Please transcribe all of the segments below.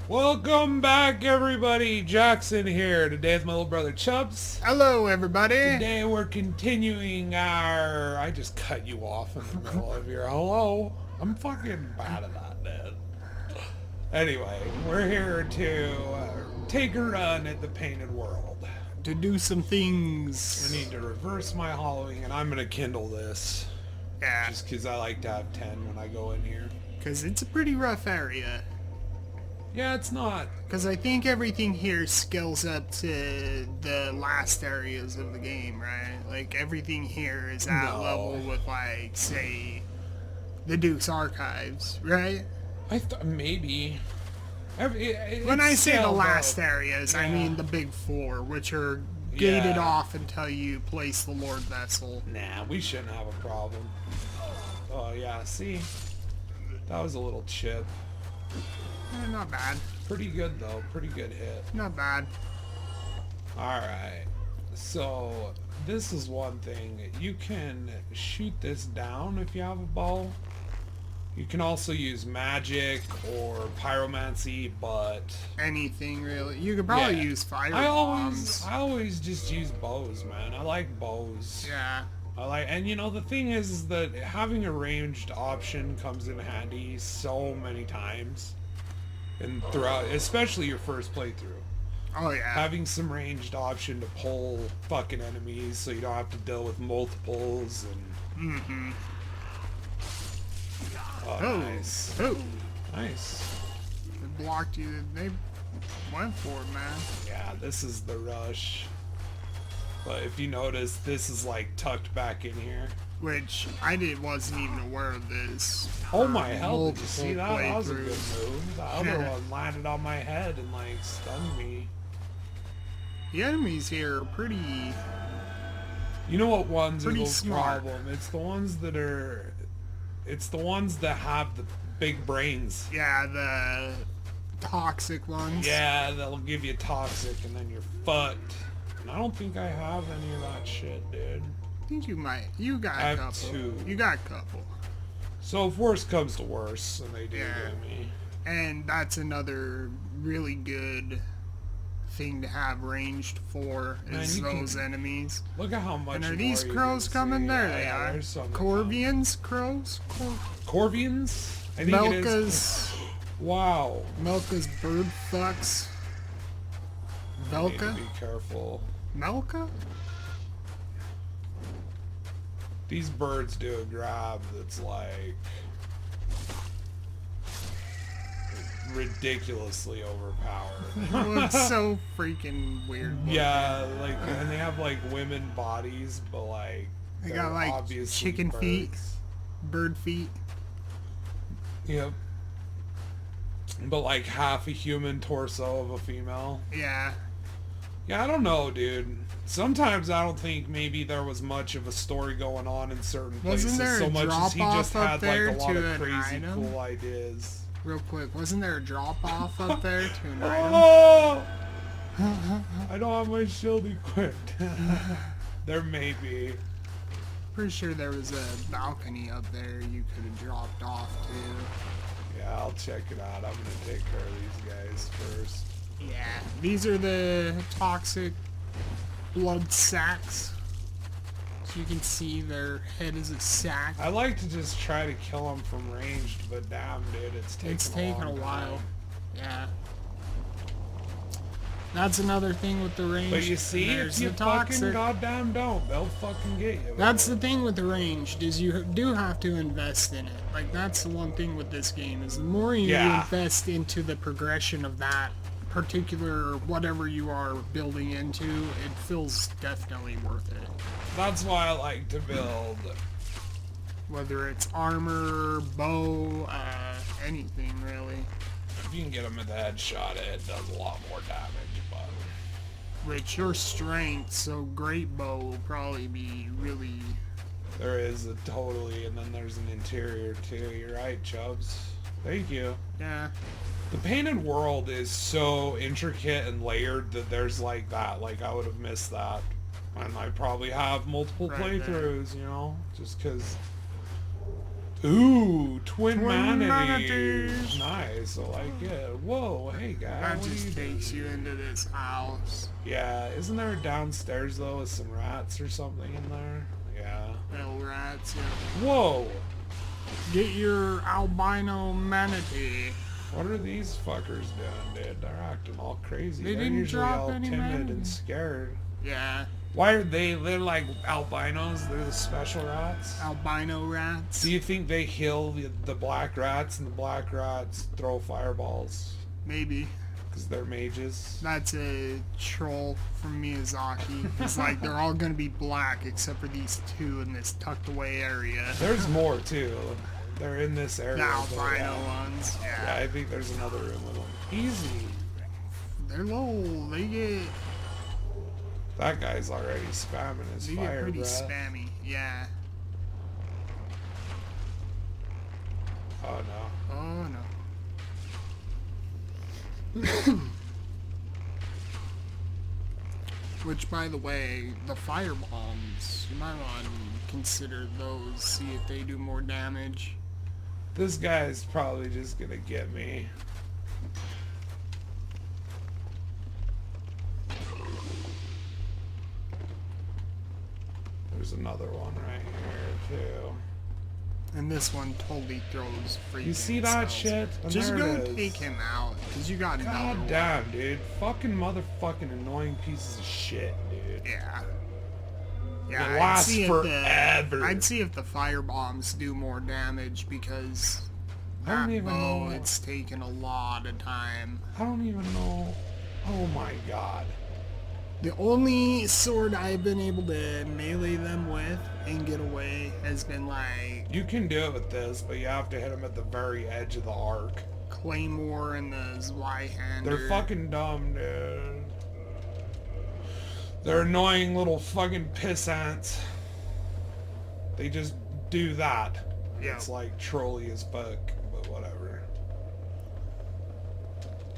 Welcome back, everybody. Jackson here. Today with my little brother Chubbz. Hello, everybody. Today we're continuing our... I just cut you off in the middle of your hello. I'm fucking bad at that, man. Anyway, we're here to take a run at the painted world. To do some things. I need to reverse my hollowing, and I'm going to kindle this. Yeah. Just because I like to have 10 when I go in here. Because it's a pretty rough area. Yeah, it's not. Because I think everything here scales up to the last areas of the game, right? Like, everything here is at level with, like, say, the Duke's Archives, right? Maybe. When I say the last areas, I mean the big four, which are gated off until you place the Lord Vessel. Nah, we shouldn't have a problem. Oh, yeah, see? That was a little chip. Not bad. Pretty good, though. Pretty good hit. Not bad. Alright. So, this is one thing. You can shoot this down if you have a bow. You can also use magic or pyromancy, but... anything, really. You could probably use fire bombs. I always just use bows, man. I like bows. Yeah. And you know, the thing is that having a ranged option comes in handy so many times. And throughout, especially your first playthrough. Oh yeah. Having some ranged option to pull fucking enemies so you don't have to deal with multiples and... Mm-hmm. Oh, nice. Oh. Nice. They blocked you. They went for it, man. Yeah, this is the rush. But if you notice, this is like tucked back in here. Which wasn't even aware of this. Oh my hell, did you see that? That was a good playthroughs. move. The other one landed on my head and like stunned me. The enemies here are pretty... You know what ones are the smart. problem? It's the ones that are... It's the ones that have the big brains. Yeah, the toxic ones. Yeah, that'll give you toxic and then you're fucked. And I don't think I have any of that shit, dude. I think you might. You got I a have couple. 2. You got a couple. So if worse comes to worse, and they do Yeah. get me. And that's another really good thing to have ranged for, is those enemies. Look at how much. And are more these you crows can coming? see. There Yeah, they yeah, are. there's some Corvians? Crows? Corvians? I think it is. Wow. Melka's bird fucks. I need to Velka? be careful. Melka? These birds do a grab that's like ridiculously overpowered. It looks so freaking weird. Yeah, like, and they have like women bodies, but like They they're got like obviously chicken feet, birds. bird feet. Yep. But like half a human torso of a female. Yeah. Yeah, I don't know, dude. Sometimes I don't think maybe there was much of a story going on in certain places, Wasn't there so a much as he just drop-off up had like there a lot to of an crazy item? cool ideas. Real quick, wasn't there a drop off up there to an item? Oh! I don't have my shield equipped. There may be. Pretty sure there was a balcony up there you could have dropped off to. Yeah, I'll check it out. I'm gonna take care of these guys first. Yeah, these are the toxic blood sacks. So you can see their head is a sack. I like to just try to kill them from ranged, but damn, dude, it's taking a long while. time. Yeah. That's another thing with the range. But you see, there's if you the fucking toxic. goddamn don't, they'll fucking get you. That's the thing with the ranged, is you do have to invest in it. Like, that's the one thing with this game, is the more you invest into the progression of that particular whatever you are building into, it feels definitely worth it. That's why I like to build. Whether it's armor, bow, anything really. If you can get them at the headshot, it does a lot more damage, but... Which your strength, so great bow will probably be really... There is a totally, and then there's an interior too. You're right, Chubbs. Thank you. Yeah. The painted world is so intricate and layered that there's like that. Like, I would have missed that. And I probably have multiple playthroughs, you know? Just because Ooh, twin manatees. manatees. Nice, I like it. Whoa, hey guy. That what just are you takes doing? you into this house. Yeah, isn't there downstairs though with some rats or something in there? Yeah. Little rats, yeah. Whoa! Get your albino manatee. What are these fuckers doing, dude? They're acting all crazy. They They're didn't usually drop all any timid and men. scared. Yeah. Why are they? They're like albinos. They're the special rats. Albino rats. Do you think they heal the black rats and the black rats throw fireballs? Maybe. Because they're mages. That's a troll from Miyazaki. It's like they're all gonna be black except for these two in this tucked away area. There's more too. They're in this area. The albino ones. Yeah, Yeah. I think there's another room with them. Easy. They're low. They get That guy's already spamming his fire pretty breath. spammy. Yeah. Oh no. Oh no. Which, by the way, the fire bombs, you might want to consider those, see if they do more damage. This guy's probably just gonna get me. There's another one right here too. And this one totally throws freaking You see that spells. shit? And Just there go it is. take him out, because you got another God one. damn, dude. Fucking motherfucking annoying pieces of shit, dude. Yeah. It Yeah, lasts forever. I'd see if the fire bombs do more damage, because I don't that even bow, know. it's taken a lot of time. I don't even know. Oh my god. The only sword I've been able to melee them with and get away has been like You can do it with this, but you have to hit them at the very edge of the arc. Claymore and the Zweihander. They're fucking dumb, dude. They're annoying little fucking piss ants. They just do that. Yeah. It's like trolly as fuck, but whatever.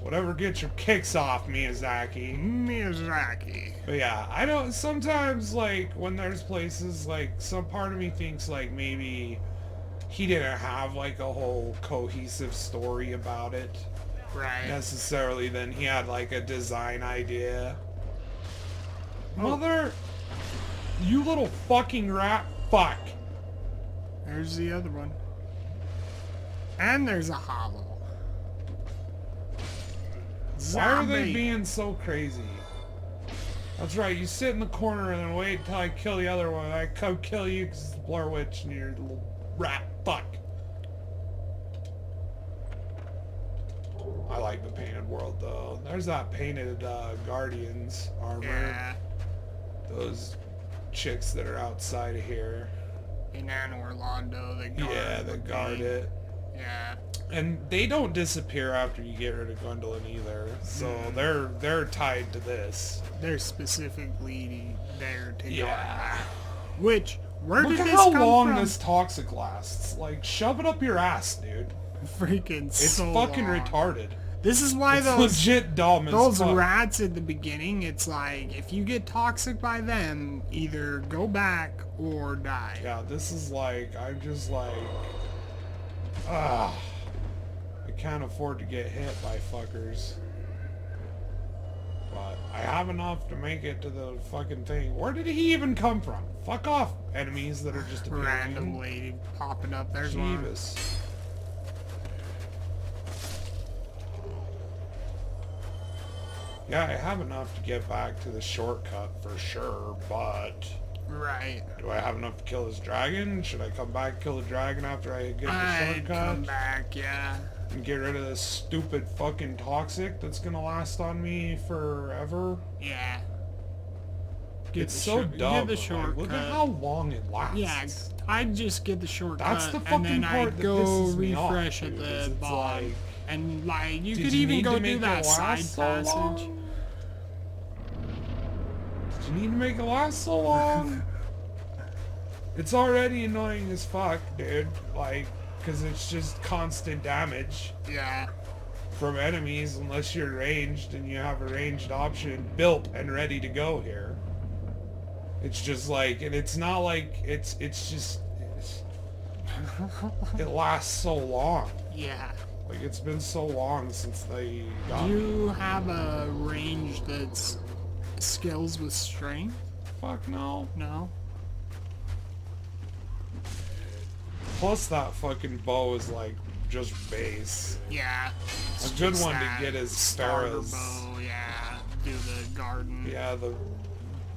Whatever gets your kicks off, Miyazaki. Miyazaki. But yeah, I don't, sometimes like when there's places like some part of me thinks like maybe he didn't have like a whole cohesive story about it Right. necessarily, then he had like a design idea. Oh. Mother, you little fucking rat fuck. There's the other one. And there's a hollow. Why are they Zombie. being so crazy? That's right, you sit in the corner and then wait until I kill the other one. I come kill you because it's Blair Witch and you're a little rat fuck. I like the painted world though. There's that painted Guardians armor. Yeah. Those chicks that are outside of here. In Anne Orlando, they guard Yeah, the they guard thing. it. Yeah. And they don't disappear after you get rid of Gwendolyn either. So they're tied to this. They're specifically there to guard Yeah. that. Which, where Look did at this how come long from? this toxic lasts. Like, shove it up your ass, dude. Freaking It's so fucking long. retarded. This is why It's those legit dumb as those fuck. rats at the beginning, it's like, if you get toxic by them, either go back or die. Yeah, this is like, I'm just like, I can't afford to get hit by fuckers. But I have enough to make it to the fucking thing. Where did he even come from? Fuck off, enemies that are just appearing. Randomly popping up. There's one. Jeebus. Yeah, I have enough to get back to the shortcut for sure, but Right. do I have enough to kill this dragon? Should I come back and kill the dragon after I get the I'd shortcut? come back, yeah. And get rid of this stupid fucking toxic that's gonna last on me forever? Yeah. It's so dumb. Get the Like, shortcut. look at how long it lasts. Yeah, I'd just get the shortcut, That's the and fucking then part I'd that go pisses me off, refresh dude, at is the it's bottom. like, And like, you did could you even need go to do make that it side last so passage. long? Did you need to make it last so long? It's already annoying as fuck, dude. Like, because it's just constant damage Yeah. from enemies unless you're ranged and you have a ranged option built and ready to go here. It's just like, and it's not like, it's just, it lasts so long. Yeah. Like, it's been so long since they got... Do you have a range that's skills with strength? Fuck no. No? Plus that fucking bow is like just base. Yeah. A good one to get is Farah's. bow, yeah. Do the garden. Yeah,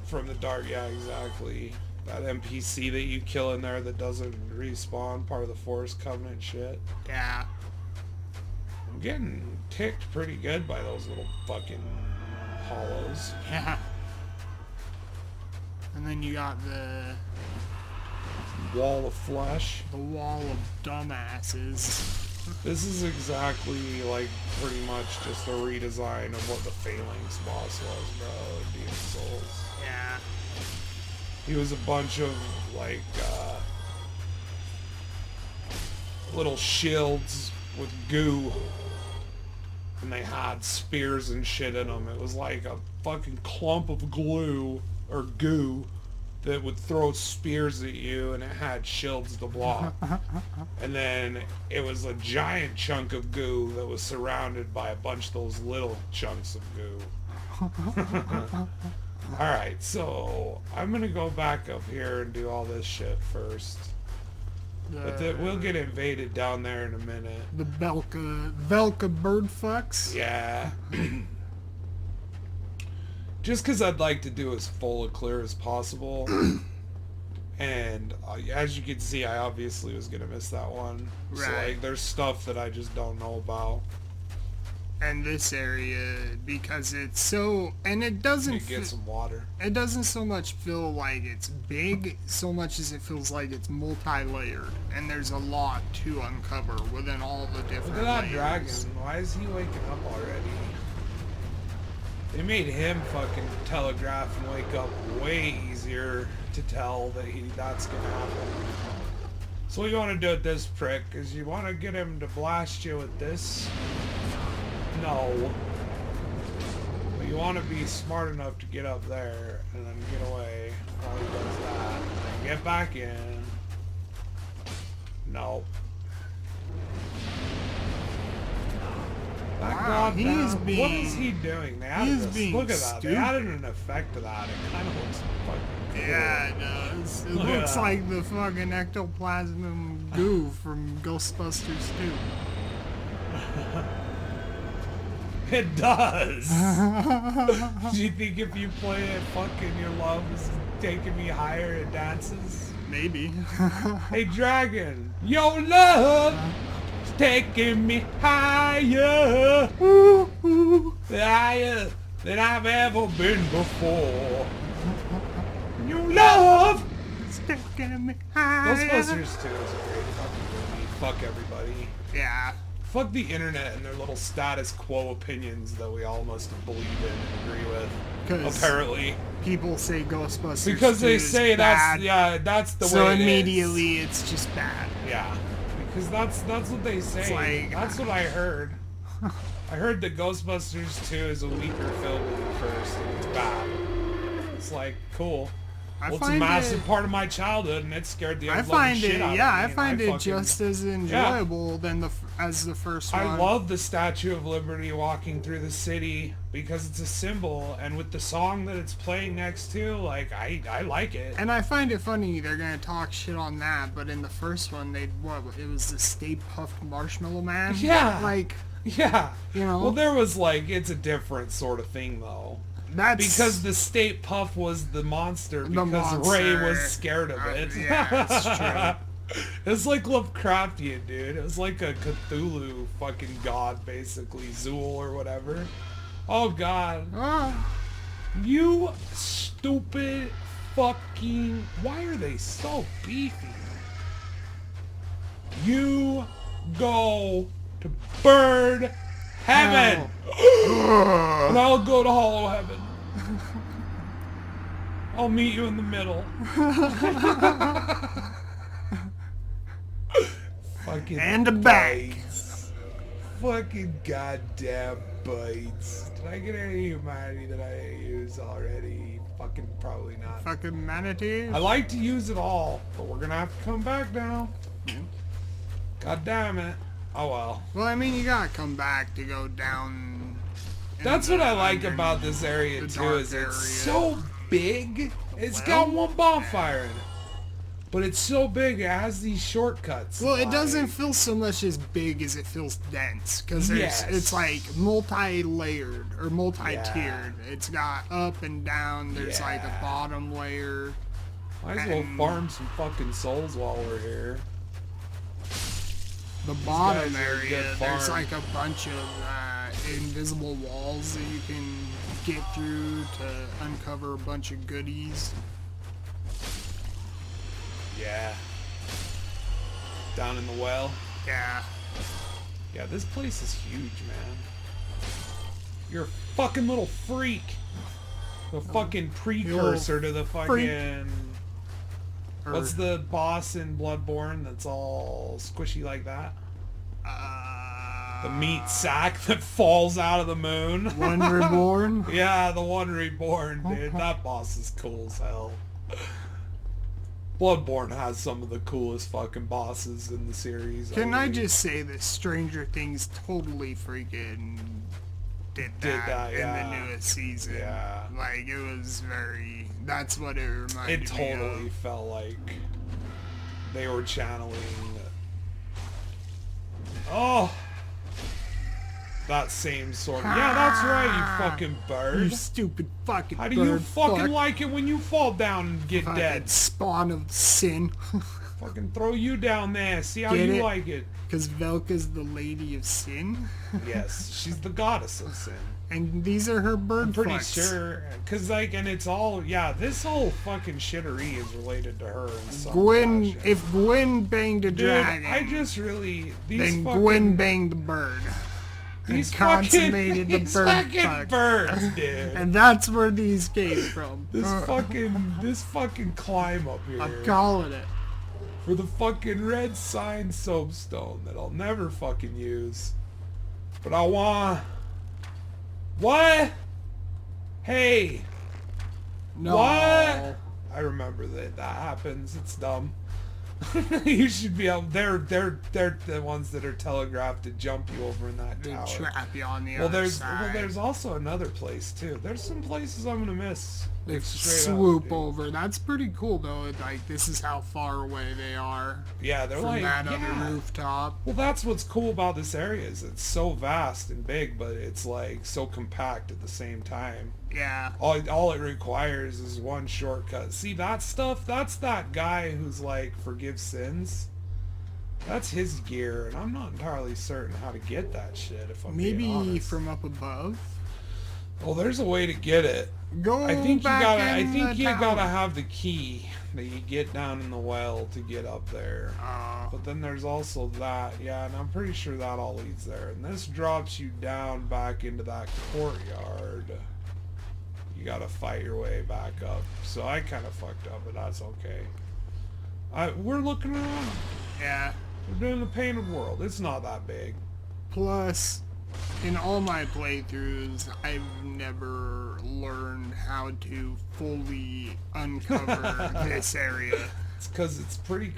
from the dark, yeah, exactly. That NPC that you kill in there that doesn't respawn, part of the Forest Covenant shit. Yeah. I'm getting ticked pretty good by those little fucking hollows. Yeah. And then you got the Wall of Flesh. The wall of dumbasses. This is exactly like pretty much just a redesign of what the Phalanx boss was, bro, in Demon Souls. Yeah. He was a bunch of like little shields with goo, and they had spears and shit in them. It was like a fucking clump of glue or goo that would throw spears at you, and it had shields to block. And then it was a giant chunk of goo that was surrounded by a bunch of those little chunks of goo. Alright, so I'm gonna go back up here and do all this shit first. But we'll get invaded down there in a minute. The Velka bird fucks? Yeah. Just because I'd like to do as full a clear as possible. And as you can see, I obviously was going to miss that one. Right. So, like, there's stuff that I just don't know about. And this area, because it's so... And it doesn't... Get some water. It doesn't so much feel like it's big, so much as it feels like it's multi-layered. And there's a lot to uncover within all the different Look at that layers. dragon. Why is he waking up already? They made him fucking telegraph and wake up way easier to tell that that's gonna happen. So what you want to do with this prick is you want to get him to blast you with this. No. But you want to be smart enough to get up there and then get away while he does that. And get back in. No. Wow, he's being... What is he doing? They added this. Look at that. They added an effect to that. It kind of looks fucking cool. Yeah, it does. It looks like the fucking ectoplasm goo from Ghostbusters 2. It does. Do you think if you play it, fucking your love is taking me higher and dances? Maybe. Hey, dragon, your love is taking me higher, higher than I've ever been before. Your love is taking me higher. Ghostbusters 2 is a great fucking movie. Fuck everybody. Yeah. Fuck the internet and their little status quo opinions that we all must believe in and agree with. Apparently. People say Ghostbusters because they say bad, that's the way so it immediately is. It's just bad. Yeah. Because that's what they say. Like, that's what I heard. I heard that Ghostbusters 2 is a weaker film than the first and it's bad. It's like, cool. Well, it's a massive part of my childhood, and it scared the shit out of me. Yeah, I find it just as enjoyable than as the first one. I love the Statue of Liberty walking through the city because it's a symbol, and with the song that it's playing next to, like, I like it. And I find it funny they're gonna talk shit on that, but in the first one, it was the Stay Puft Marshmallow Man. Yeah. Like. Yeah. You know. Well, there was like it's a different sort of thing though. That's because the State Puff was the monster because Ray was scared of it. Yeah, that's true. It's like Lovecraftian, dude. It was like a Cthulhu fucking god, basically. Zool or whatever. Oh, God. You stupid fucking... Why are they so beefy? You go to bird heaven! And I'll go to hollow heaven. I'll meet you in the middle. Fucking and a bag. Fucking goddamn bites. Did I get any humanity that I use already? Fucking probably not. Fucking manatee. I like to use it all, but we're gonna have to come back now. God damn it. Oh well. Well, I mean, you gotta come back to go down. That's what I like about this area too, is it's so big. It's got one bonfire in it. But it's so big, it has these shortcuts. Well, it doesn't feel so much as big as it feels dense, because it's like multi-layered, or multi-tiered. Yeah. It's got up and down, there's like a bottom layer. Might as well farm some fucking souls while we're here. The bottom area, there's like a bunch of invisible walls that you can get through to uncover a bunch of goodies. Yeah. Down in the well. Yeah. Yeah, this place is huge, man. You're a fucking little freak. The fucking precursor to the fucking... What's the boss in Bloodborne that's all squishy like that? The meat sack that falls out of the moon. One Reborn? Yeah, the One Reborn, dude. That boss is cool as hell. Bloodborne has some of the coolest fucking bosses in the series. Can I just say that Stranger Things totally freaking did that in the newest season? Yeah. Like, it was very... That's what it reminded me of. It totally felt like they were channeling... Oh! That same sort of... Yeah, that's right, you fucking bird. You stupid fucking bird. How do you fucking like it when you fall down and get dead? Spawn of sin. Fucking throw you down there. See how you like it. Because Velka's the lady of sin? Yes, she's the goddess of sin. And these are her bird I'm pretty fucks. sure. Because, like, and it's all... Yeah, this whole fucking shittery is related to her in some fashion. If Gwen banged a dragon... I just really... Then Gwen banged the bird. These consummated the bird birds, dude. And that's where these came from. This fucking climb up here. I'm calling it. For the fucking red sign soapstone that I'll never fucking use. But I want... What? Hey. No. What? I remember that happens. It's dumb. You should be able. They're the ones that are telegraphed to jump you over in that tower. They trap you on the other side. Well, there's also another place too. There's some places I'm gonna miss. They swoop over. That's pretty cool though. Like, this is how far away they are. Yeah, they're from that other rooftop. Well, that's what's cool about this area, is it's so vast and big, but it's like so compact at the same time. Yeah. All it requires is one shortcut. See that stuff? That's that guy who's like forgive sins. That's his gear, and I'm not entirely certain how to get that shit. If I'm being honest. Maybe from up above. Well, there's a way to get it. I think you gotta have the key that you get down in the well to get up there. But then there's also that, yeah, and I'm pretty sure that all leads there. And this drops you down back into that courtyard. You gotta fight your way back up. So I kind of fucked up, but that's okay. We're looking around. Yeah. We're doing the painted world. It's not that big. Plus, in all my playthroughs, I've never learned how to fully uncover this area. It's because it's pretty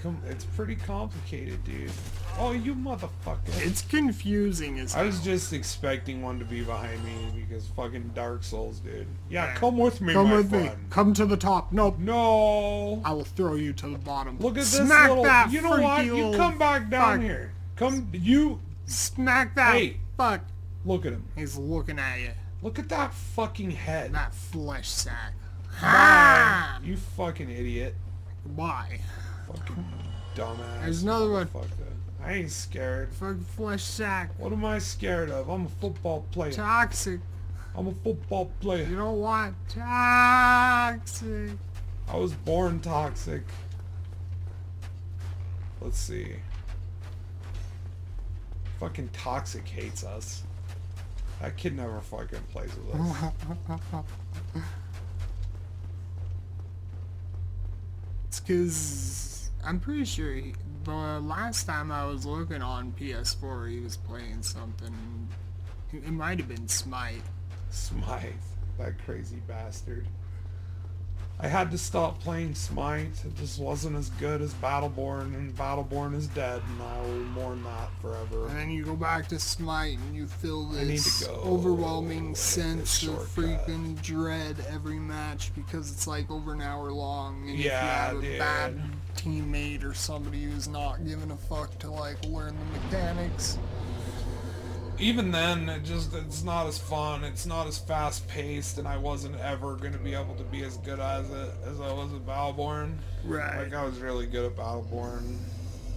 complicated, dude. Oh, you motherfucker. It's confusing as hell. I was just expecting one to be behind me because fucking Dark Souls, dude. Yeah, come with me, my friend. Come to the top. Nope. No. I will throw you to the bottom. Look at this Smack little... that You know what? You come back down here. Come... You... Smack that. Hey. Fuck. Look at him. He's looking at you. Look at that fucking head. That flesh sack. Ha! You fucking idiot. Why? Fucking dumbass. There's another one. I ain't scared. Fucking flesh sack. What am I scared of? I'm a football player. Toxic. I'm a football player. You know what? Toxic. I was born toxic. Let's see. Fucking Toxic hates us. That kid never fucking plays with us. It's because I'm pretty sure the last time I was looking on PS4, he was playing something. It might have been Smite. Smite, that crazy bastard. I had to stop playing Smite. It just wasn't as good as Battleborn, and Battleborn is dead, and I will mourn that forever. And then you go back to Smite, and you feel this overwhelming sense of freaking dread every match, because it's like over an hour long, and if you have a bad teammate or somebody who's not giving a fuck to like learn the mechanics. Even then, it's not as fun, it's not as fast-paced, and I wasn't ever going to be able to be as good as it as I was at Battleborn. Right. Like, I was really good at Battleborn.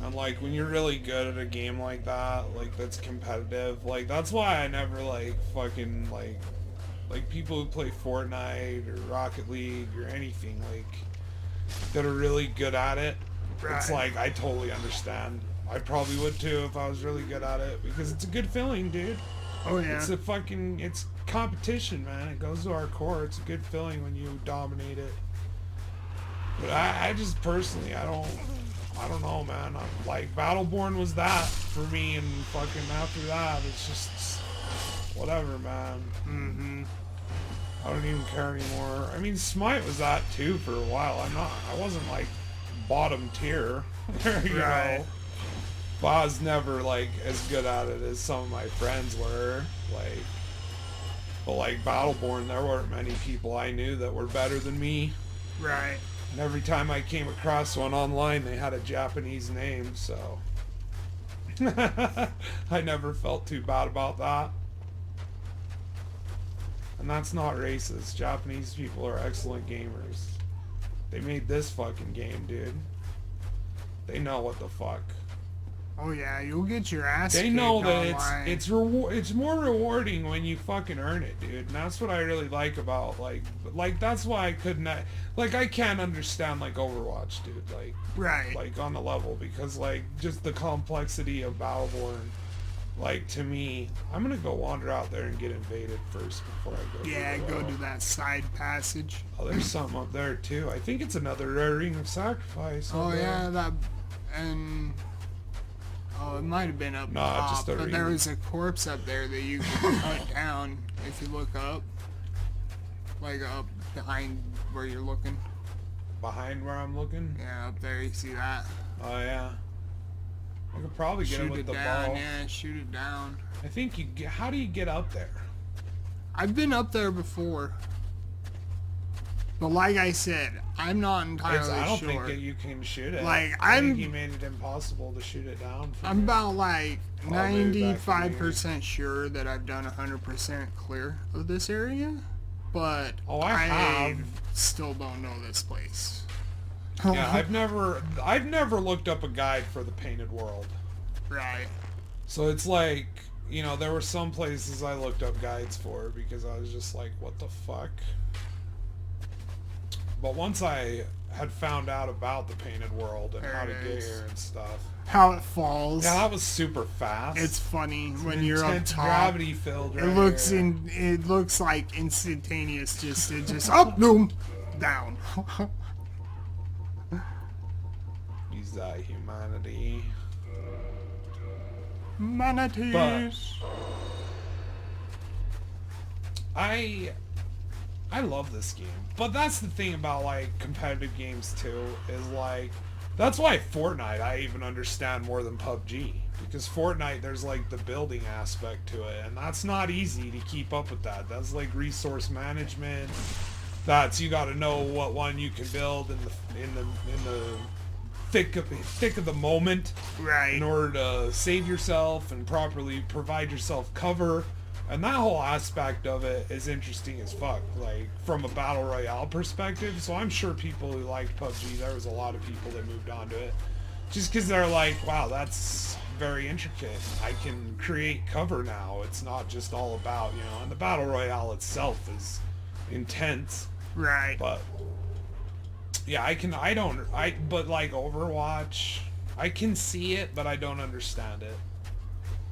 And, like, when you're really good at a game like that, like, that's competitive, like, that's why I never, like, fucking, like, people who play Fortnite or Rocket League or anything, like, that are really good at it, it's like, I totally understand. I probably would too if I was really good at it, because it's a good feeling, dude. Oh yeah. It's competition, man. It goes to our core. It's a good feeling when you dominate it. But I just personally, I don't know, man. Like, Battleborn was that for me, and fucking after that, it's just whatever, man. Mm-hmm. I don't even care anymore. I mean, Smite was that too for a while. I wasn't like bottom tier. you know. But I was never, like, as good at it as some of my friends were, like, but, like, Battleborn, there weren't many people I knew that were better than me. Right. And every time I came across one online, they had a Japanese name, so I never felt too bad about that. And that's not racist. Japanese people are excellent gamers. They made this fucking game, dude. They know what the fuck. Oh yeah, you'll get your ass kicked. They know that online. it's more rewarding when you fucking earn it, dude. And that's what I really like about like that's why I couldn't like I can't understand like Overwatch, dude. Like on the level, because like just the complexity of Battleborn. Like, to me, I'm gonna go wander out there and get invaded first before I go. Yeah, go do that side passage. Oh, there's something up there too. I think it's another rare ring of sacrifice. Oh yeah, that and. Oh, it might have been up top, just a but ring. there was a corpse up there that you could cut down if you look up. Like up behind where you're looking. Behind where I'm looking? Yeah, up there, you see that? Oh yeah. I could probably get it with the down, ball. yeah, shoot it down. I think how do you get up there? I've been up there before. But like I said, I'm not entirely sure. I don't think that you can shoot it. Like, I think he made it impossible to shoot it down. I'm about like 95% sure that I've done 100% clear of this area. But I still don't know this place. Yeah, I've never looked up a guide for the Painted World. Right. So it's like, you know, there were some places I looked up guides for because I was just like, what the fuck? But once I had found out about the Painted World and how to get here and stuff. How it falls. Yeah, that was super fast. It's funny when you're up top. Gravity filled. Right it looks like instantaneous. It just up, boom, down. Use that humanity. Manatees. But I love this game. But that's the thing about like competitive games too, is like that's why Fortnite I even understand more than PUBG. Because Fortnite there's like the building aspect to it, and that's not easy to keep up with that. That's like resource management. That's you gotta know what one you can build in the thick of the moment. Right. In order to save yourself and properly provide yourself cover. And that whole aspect of it is interesting as fuck, like, from a Battle Royale perspective. So I'm sure people who liked PUBG, there was a lot of people that moved on to it. Just because they're like, wow, that's very intricate. I can create cover now. It's not just all about, you know, and the Battle Royale itself is intense. Right. But, yeah, but like Overwatch, I can see it, but I don't understand it.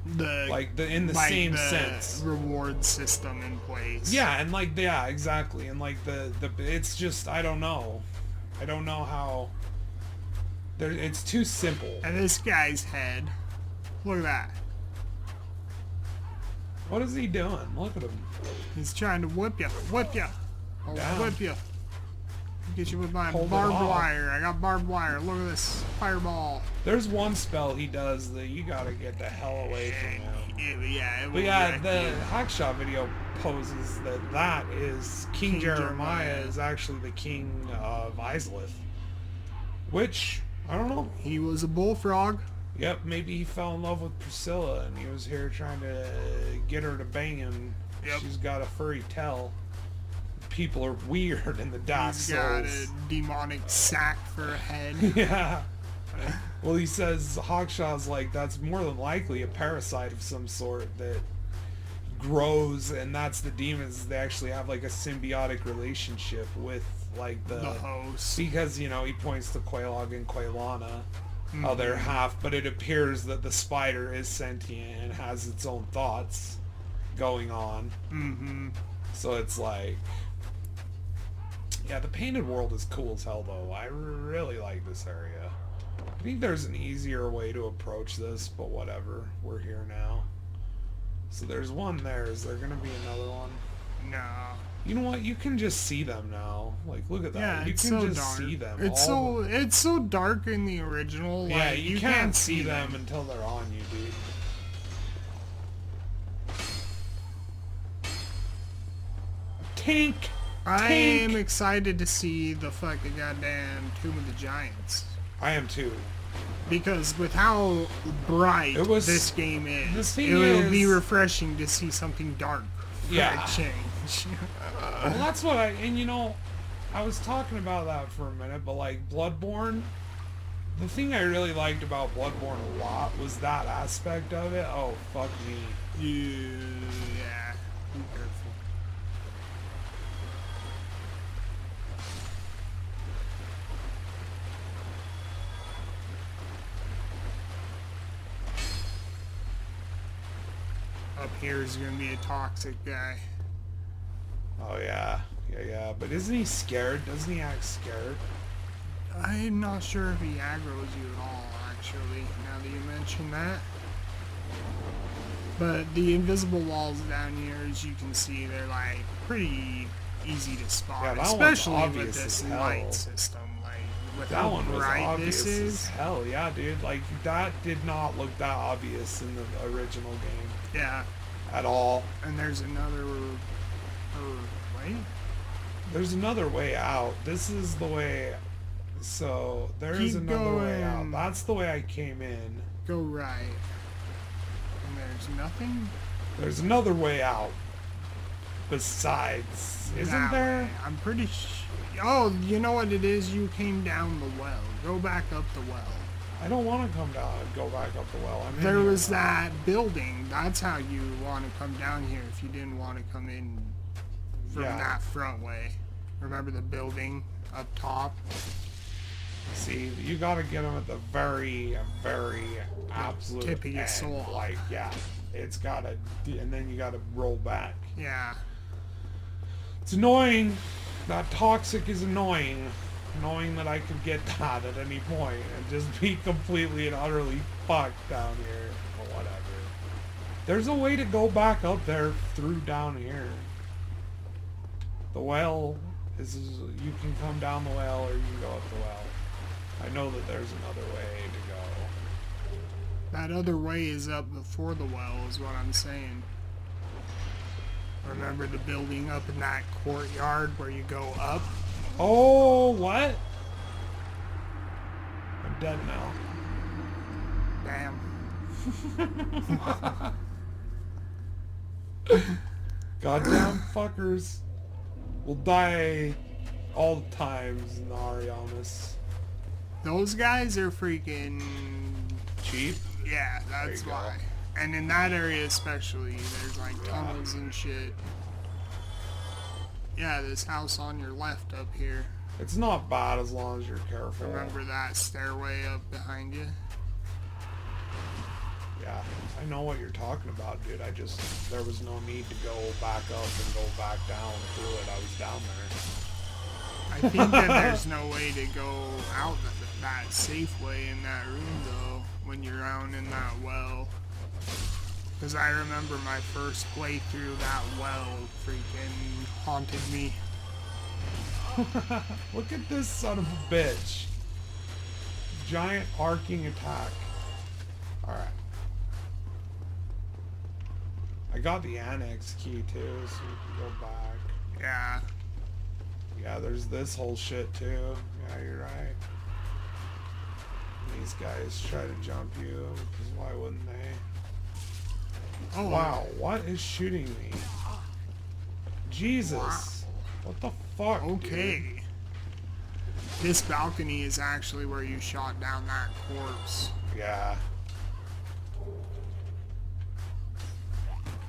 In the same sense, reward system in place. Yeah, and like exactly, and like the it's just I don't know how. It's too simple. And this guy's head, look at that. What is he doing? Look at him. He's trying to whip you, I'll whip you. Get you with my Hold it barbed off. wire. I got barbed wire. Look at this fireball. There's one spell he does that you gotta get the hell away from him. It But will yeah, wreck the you. Hawkshot video poses that is King Jeremiah is actually the king of Izalith. Which, I don't know. He was a bullfrog. Yep, maybe he fell in love with Priscilla and he was here trying to get her to bang him. Yep. She's got a furry tail. People are weird in the Dark He's got Souls. a demonic sack for a head. Yeah. Well, he says Hawkshaw's like, that's more than likely a parasite of some sort that grows, and that's the demons. They actually have like a symbiotic relationship with like the host. because, you know, he points to Quelaag and Quelana, other half, but it appears that the spider is sentient and has its own thoughts going on. So it's like, yeah, the painted world is cool as hell though. I really like this area. I think there's an easier way to approach this, but whatever. We're here now. So there's one there. Is there gonna be another one? No. You know what? You can just see them now. Like, look at that. Yeah, You it's can so just dark. see them. It's so dark in the original. Yeah, like, you can't see them until they're on you, dude. Tank! I Tank! am excited to see the fucking goddamn Tomb of the Giants. I am too. Because with how bright It was- this game the is, thing it will be is- refreshing to see something dark for Yeah. a change. Well, that's what and you know, I was talking about that for a minute, but like Bloodborne, the thing I really liked about Bloodborne a lot was that aspect of it. Oh, fuck me. Yeah. Be careful. Up here is gonna be a toxic guy. Oh, yeah. Yeah. But isn't he scared? Doesn't he act scared? I'm not sure if he aggroes you at all, actually, now that you mention that. But the invisible walls down here, as you can see, they're like pretty easy to spot, Yeah, that one's especially with obvious this as hell. light system. Like with That how one was bright obvious this as is. hell. Yeah, dude. Like, that did not look that obvious in the original game Yeah, at all. and there's another. Wait. There's another way out. This is the way. So there is Keep another way out. going. That's the way I came in. Go right. And there's nothing. There's another way out. Besides, isn't that there? way. I'm pretty Oh, you know what it is? You came down the well. Go back up the well. I don't want to come down and go back up the well. I'm in There here was now. that building. That's how you want to come down here if you didn't want to come in from Yeah. that front way. Remember the building up top? See, you got to get them at the very, very absolute tip of your end. soul. Like, yeah, it's got to, and then you got to roll back. Yeah. It's annoying. That toxic is annoying. Knowing that I could get that at any point and just be completely and utterly fucked down here. But whatever. There's a way to go back up there through down here. The well is, you can come down the well or you can go up the well. I know that there's another way to go. That other way is up before the well is what I'm saying. Remember the building up in that courtyard where you go up? Oh, what? I'm dead now. Damn. Goddamn fuckers will die all the times in the Ariamis. Those guys are freaking... Cheap? Yeah, that's you go. why. And in that area especially, there's like tunnels and shit. Yeah, this house on your left up here. It's not bad as long as you're careful. Remember that stairway up behind you? Yeah, I know what you're talking about, dude. There was no need to go back up and go back down through it. I was down there. I think that there's no way to go out that safe way in that room though, when you're down in that well. Because I remember my first playthrough, that well freaking haunted me. Look at this son of a bitch. Giant arcing attack. Alright. I got the annex key too, so we can go back. Yeah. Yeah, there's this whole shit too. Yeah, you're right. These guys try to jump you, because why wouldn't they? Oh. Wow, what is shooting me? Jesus. Wow. What the fuck, okay. Dude? This balcony is actually where you shot down that corpse. Yeah.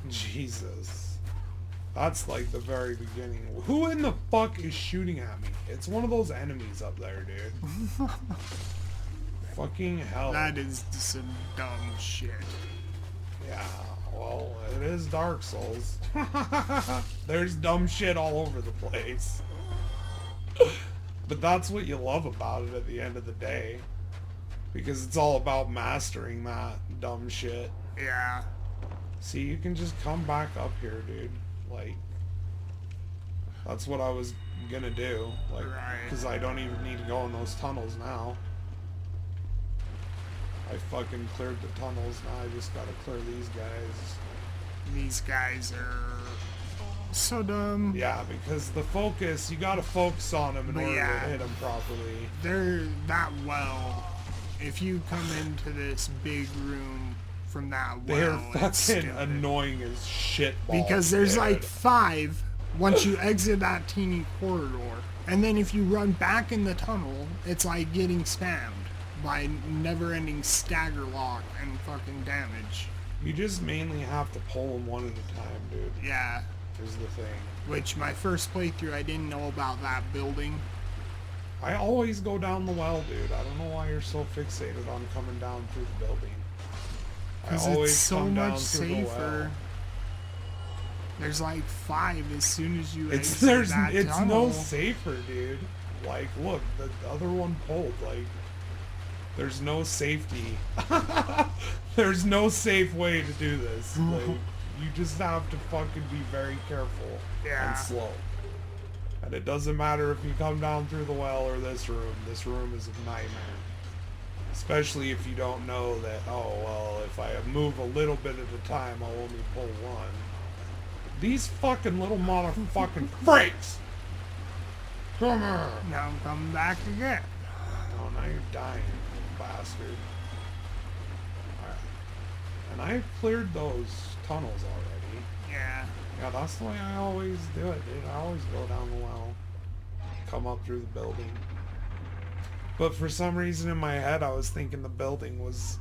Jesus. That's like the very beginning. Who in the fuck is shooting at me? It's one of those enemies up there, dude. Fucking hell. That is some dumb shit. Yeah, well, it is Dark Souls. There's dumb shit all over the place. But that's what you love about it at the end of the day. Because it's all about mastering that dumb shit. Yeah. See, you can just come back up here, dude. Like, that's what I was gonna do. Like, because I don't even need to go in those tunnels now. I fucking cleared the tunnels, now I just gotta clear these guys. These guys are so dumb. Yeah, because the focus, you gotta focus on them in order to hit them properly. They're that well. If you come into this big room from that well, they're fucking annoying as shit. Because there's like 5 once you exit that teeny corridor. And then if you run back in the tunnel, it's like getting spammed by never-ending stagger lock and fucking damage. You just mainly have to pull them one at a time, dude. Yeah. Is the thing. Which, my first playthrough, I didn't know about that building. I always go down the well, dude. I don't know why you're so fixated on coming down through the building. Because it's so much safer. There's like 5 as soon as you exit that It's tunnel. no safer, dude. Like, look, the other one pulled. Like, there's no safety. There's no safe way to do this. Like, you just have to fucking be very careful and slow. And it doesn't matter if you come down through the well or this room. This room is a nightmare. Especially if you don't know that, oh, well, if I move a little bit at a time, I'll only pull one. These fucking little motherfucking freaks! Come here! Now I'm coming back again. Oh, now you're dying, you bastard. Alright. And I cleared those tunnels already. Yeah. Yeah, that's the way I always do it, dude. I always go down the well. Come up through the building. But for some reason in my head, I was thinking the building was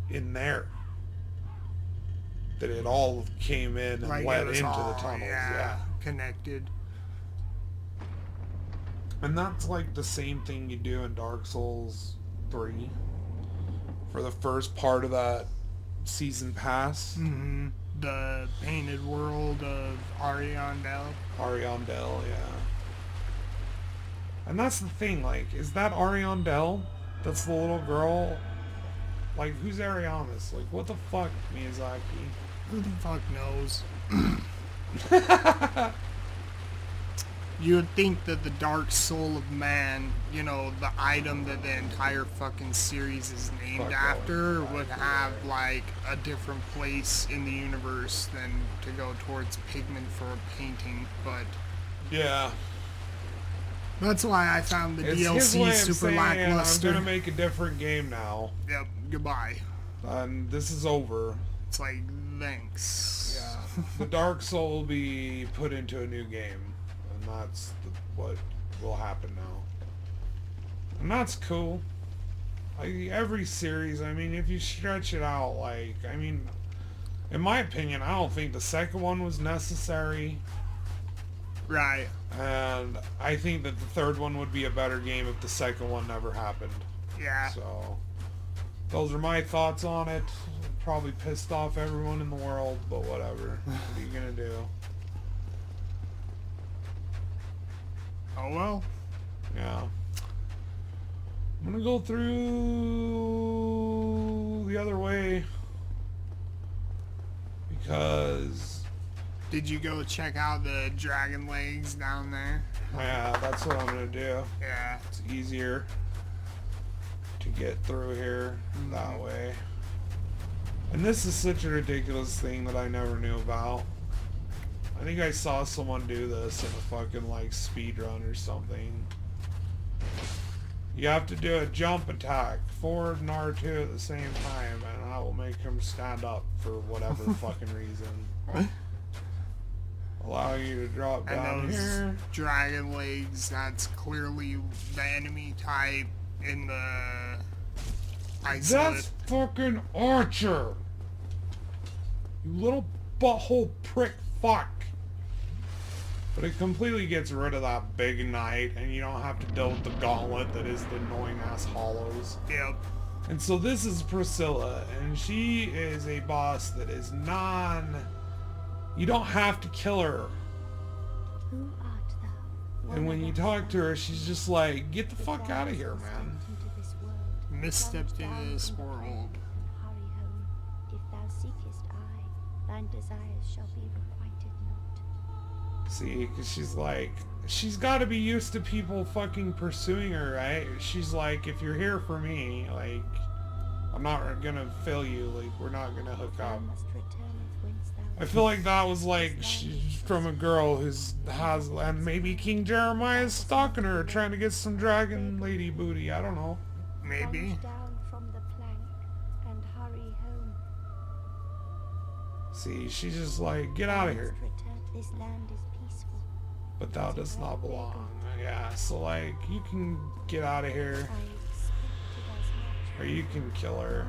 in there. That it all came in and like led into the tunnels. Yeah. Connected. And that's like the same thing you do in Dark Souls 3. For the first part of that season pass. Mm-hmm. The painted world of Ariandel. Ariandel, yeah. And that's the thing, like, is that Ariandel? That's the little girl? Like, who's Arianis? Like, what the fuck, Miyazaki? Who the fuck knows? You would think that the dark soul of man, you know, the item that the entire fucking series is named after, would have, like, a different place in the universe than to go towards pigment for a painting, but... Yeah. That's why I found the DLC super lackluster. I'm gonna make a different game now. Yep, goodbye. And this is over. It's like, thanks. Yeah. The Dark Soul will be put into a new game. And that's what will happen now. And that's cool. Like, every series, I mean, if you stretch it out, like, I mean, in my opinion, I don't think the second one was necessary. Right. And I think that the third one would be a better game if the second one never happened. Yeah. So, those are my thoughts on it. Probably pissed off everyone in the world, but whatever. What are you gonna do? Oh well. Yeah. I'm gonna go through the other way because Did you go check out the dragon legs down there? Yeah, that's what I'm gonna do. Yeah. It's easier to get through here that way. And this is such a ridiculous thing that I never knew about. I think I saw someone do this in a fucking like speed run or something. You have to do a jump attack, forward and R2 at the same time, and that will make him stand up for whatever fucking reason. Allow you to drop down here. Dragon legs, that's clearly the enemy type in the isolate. That's fucking Archer! You little butthole prick fuck! But it completely gets rid of that big knight, and you don't have to deal with the gauntlet that is the annoying ass hollows. Yep. And so this is Priscilla, and she is a boss that is you don't have to kill her. Who art thou? And when you talk to her, she's just like, get the fuck out of here, man. Misstepped into this world. Hurry home. If thou seekest I, thine desires shall be requited not. See, because she's like, she's got to be used to people fucking pursuing her, right? She's like, if you're here for me, like, I'm not gonna fail you, like, we're not gonna hook Thou up. must return whence thou I feel like that was like, she's from a girl and maybe King Jeremiah's stalking her, trying to get some dragon lady booty, I don't know. Maybe. plunge down from the plank and hurry home. See, she's just like, get out of here. This land is peaceful. But thou does not belong. Yeah, so like, you can get out of here, I expected as much. or you can kill her.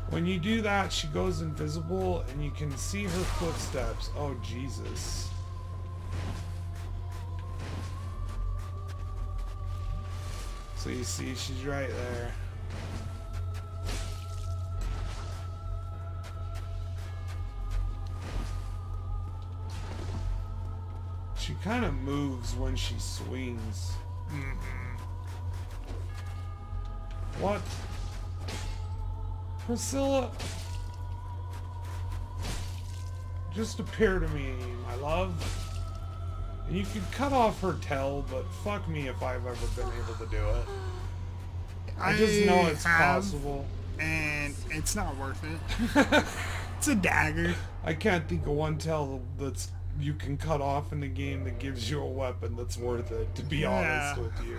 When you do that, she goes invisible, and you can see her footsteps. Oh, Jesus. So you see, she's right there. She kind of moves when she swings. What? Priscilla? Just appear to me, my love. And you can cut off her tail, but fuck me if I've ever been able to do it. I just know it's possible. And it's not worth it. It's a dagger. I can't think of one tail that's you can cut off in the game that gives you a weapon that's worth it, to be honest with you.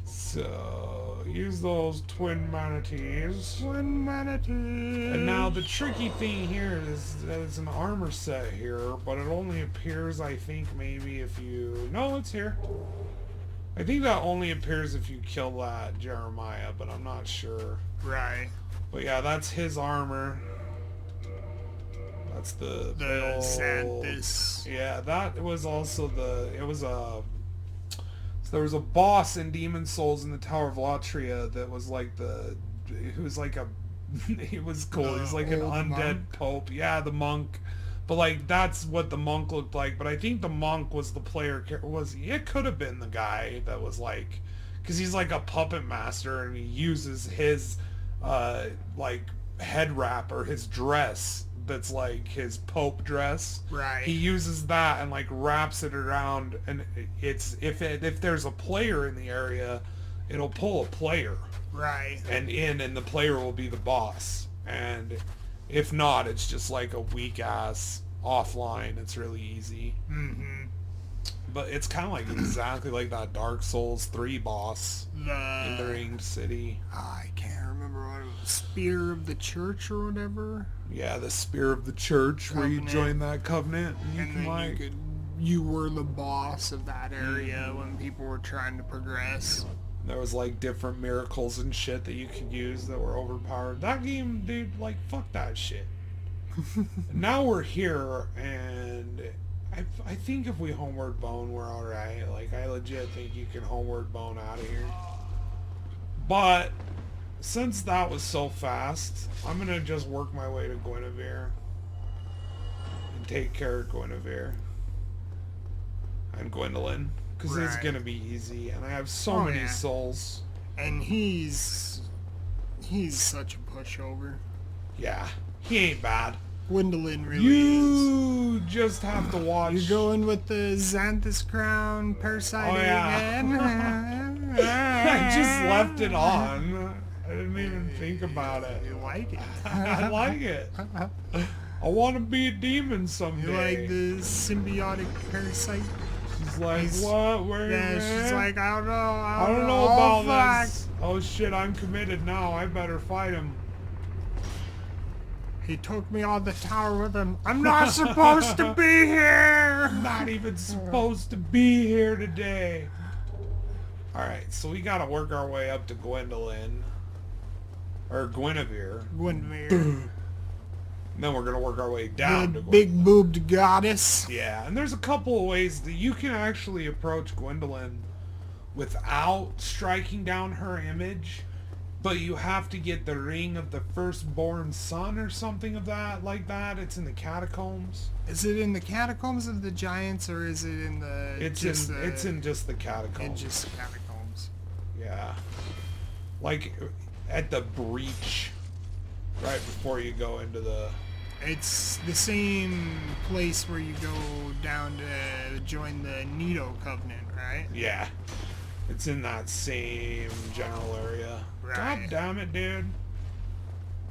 So, use those twin manatees. Twin manatee. And now the tricky thing here is that it's an armor set here, but it only appears, I think, maybe if you... No, it's here. I think that only appears if you kill that Jeremiah, but I'm not sure. Right. But yeah, that's his armor. That's the Xanthus. Yeah, that was also there was a boss in Demon Souls in the Tower of Latria that was like he was like he was cool. He's like an undead monk? pope. Yeah, the monk. But like that's what the monk looked like. But I think the monk was the player. It could have been the guy that was like, because he's like a puppet master and he uses his like head wrap or his dress that's like his pope dress. Right. He uses that and like wraps it around, and it's if there's a player in the area, it'll pull a player. Right. And the player will be the boss. And if not, it's just like a weak ass offline. It's really easy. Mm-hmm. But it's kind of like exactly like that Dark Souls 3 boss in the Ringed City. I can't remember what it was. Spear of the Church or whatever. Yeah, the Spear of the Church, where you join that covenant, and And then you were the boss of that area when people were trying to progress. there was like different miracles and shit that you could use that were overpowered. That game, dude, like fuck that shit. Now we're here, and I think if we homeward bone, we're alright. Like, I legit think you can homeward bone out of here. But since that was so fast, I'm gonna just work my way to Guinevere and take care of Guinevere and Gwendolyn, because it's Right. gonna be easy, and I have so many souls. And he's such a pushover. Yeah, he ain't bad. Gwendolyn really is. You just have to watch. You're going with the Xanthus Crown Parasite again? I just left it on. I didn't even think about it. You like it? I like it. I want to be a demon someday. You like the symbiotic parasite? She's like, what? Where? Yeah, man? she's like, I don't know. I don't know about this. Oh shit, I'm committed now. I better fight him. He took me on the tower with him. I'm not supposed to be here. I'm not even supposed to be here today. Alright, so we gotta work our way up to Gwendolyn. Or Guinevere. Guinevere. And then we're gonna work our way down The to big boobed goddess. Yeah, and there's a couple of ways that you can actually approach Gwendolyn without striking down her image, but you have to get the ring of the firstborn son or something of that, like that. It's in the catacombs. Is it in the catacombs of the giants, or is it in the? It's in just the catacombs. In just catacombs. Yeah, like at the breach, right before you go into the. It's the same place where you go down to join the Nito Covenant, right? Yeah. It's in that same general area. Right. God damn it, dude.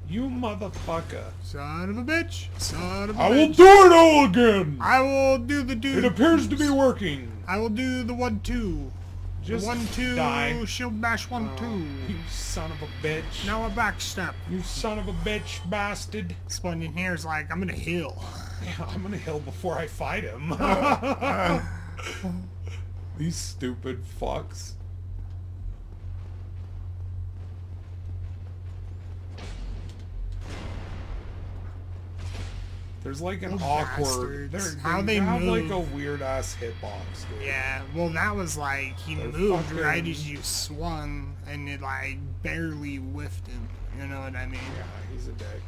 You motherfucker. Son of a bitch. Son of a bitch. I will do it all again! I will do the dude. It appears to be working. I will do the 1-2. Just 1-2. die. Shield bash 1-2. You son of a bitch. Now a backstep. You son of a bitch bastard. Spawn in here is like, I'm gonna heal. Yeah, I'm gonna heal before I fight him. These stupid fucks. There's like an Those awkward. bastards. They How they have move. like a weird ass hitbox, dude. Yeah, well that was like, he They're moved fucking- right as you swung, and it like barely whiffed him. You know what I mean? Yeah, he's a dick.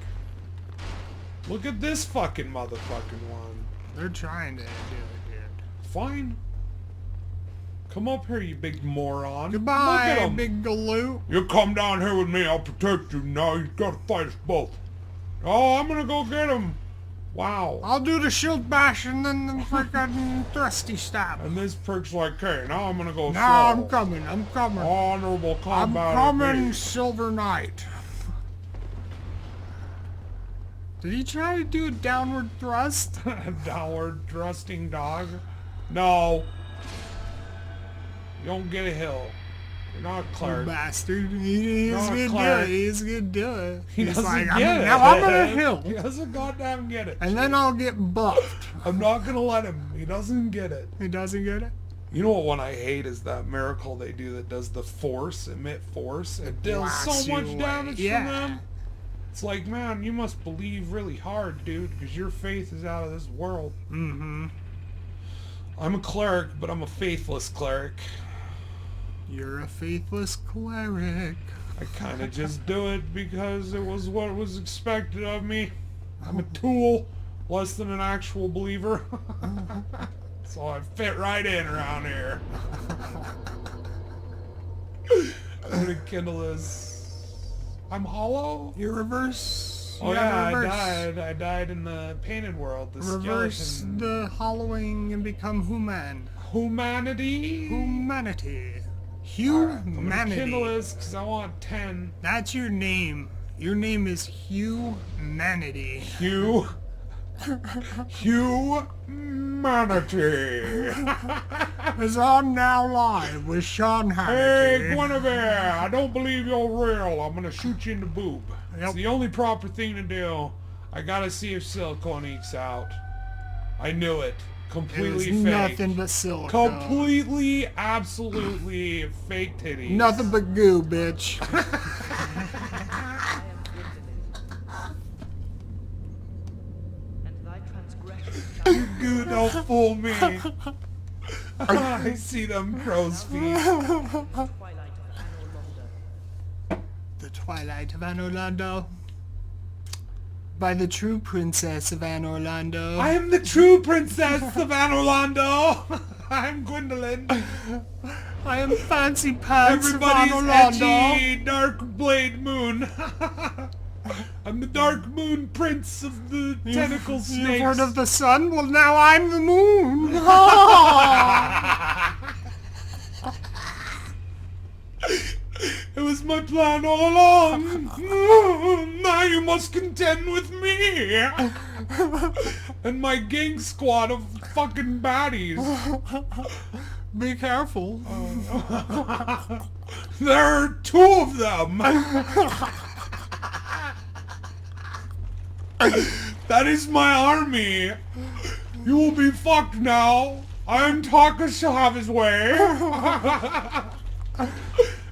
Look at this fucking motherfucking one. They're trying to do it, dude. Fine. Come up here, you big moron. Goodbye, Look at him. big galoot. You come down here with me, I'll protect you. Now you gotta fight us both. Oh, I'm gonna go get him. Wow. I'll do the shield bash and then the freaking thrusty stab. And this prick's like, hey, now I'm gonna go Now slow. I'm coming, I'm coming. Honorable I'm combat. coming, Silver Knight. Did he try to do a downward thrust? Downward thrusting dog. No. You don't get a hill. You're not a You cleric. bastard. He's Not a gonna do it. cleric. He's gonna do it. He He's doesn't like, get it. now I'm gonna heal. He doesn't goddamn get it. And then I'll get buffed. I'm not gonna let him. He doesn't get it. He doesn't get it? You know what one I hate is that miracle they do that does the force, emit force. It deals blasts so much you away. damage Yeah. from them. It's like, man, you must believe really hard, dude, because your faith is out of this world. Mm-hmm. I'm a cleric, but I'm a faithless cleric. You're a faithless cleric. I kind of just do it because it was what was expected of me. I'm a tool, less than an actual believer. So I fit right in around here. I'm gonna kindle this. I'm hollow? You reverse. Oh you yeah, gotta reverse. I died in the painted world. The Reverse skeleton. the hollowing and become human. Humanity? Humanity. Alright, I'm gonna Humanity. kindle this because I want 10. That's your name. Your name is Humanity. Hugh. Humanity. Is on now live with Sean Hey, Hannity. Guinevere, I don't believe you're real. I'm gonna shoot you in the boob. It's Yep. the only proper thing to do. I gotta see if silicone ekes out. I knew it. It was Completely fake. nothing but silicone. Completely, absolutely fake titties. Nothing but goo, bitch. And thy transgression shall Goo, don't fool me. I see them crow's feet. twilight of Anor Londo. The Twilight of Anne Orlando. By the true princess of Anne Orlando. I am the true princess of Anne Orlando. I'm Gwendolyn. I am Fancy Pants of Anne Everybody's Orlando. edgy, dark blade moon. I'm the Dark Moon Prince of the Tentacle Snakes. You've heard of the sun? Well, now I'm the moon. It was my plan all along. Now you must contend with me and my gang squad of fucking baddies. Be careful. There are 2 of them. That is my army. You will be fucked now. Iron Tarkus shall have his way.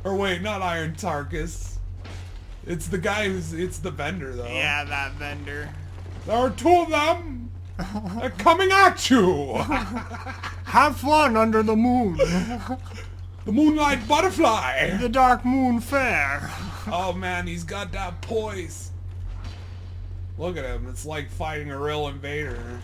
Or wait, not Iron Tarkus. It's the guy it's the vendor though. Yeah, that vendor. There are 2 of them. They're coming at you. Have fun under the moon. The Moonlight Butterfly. The Dark Moon Fair. Oh man, he's got that poise. Look at him. It's like fighting a real invader.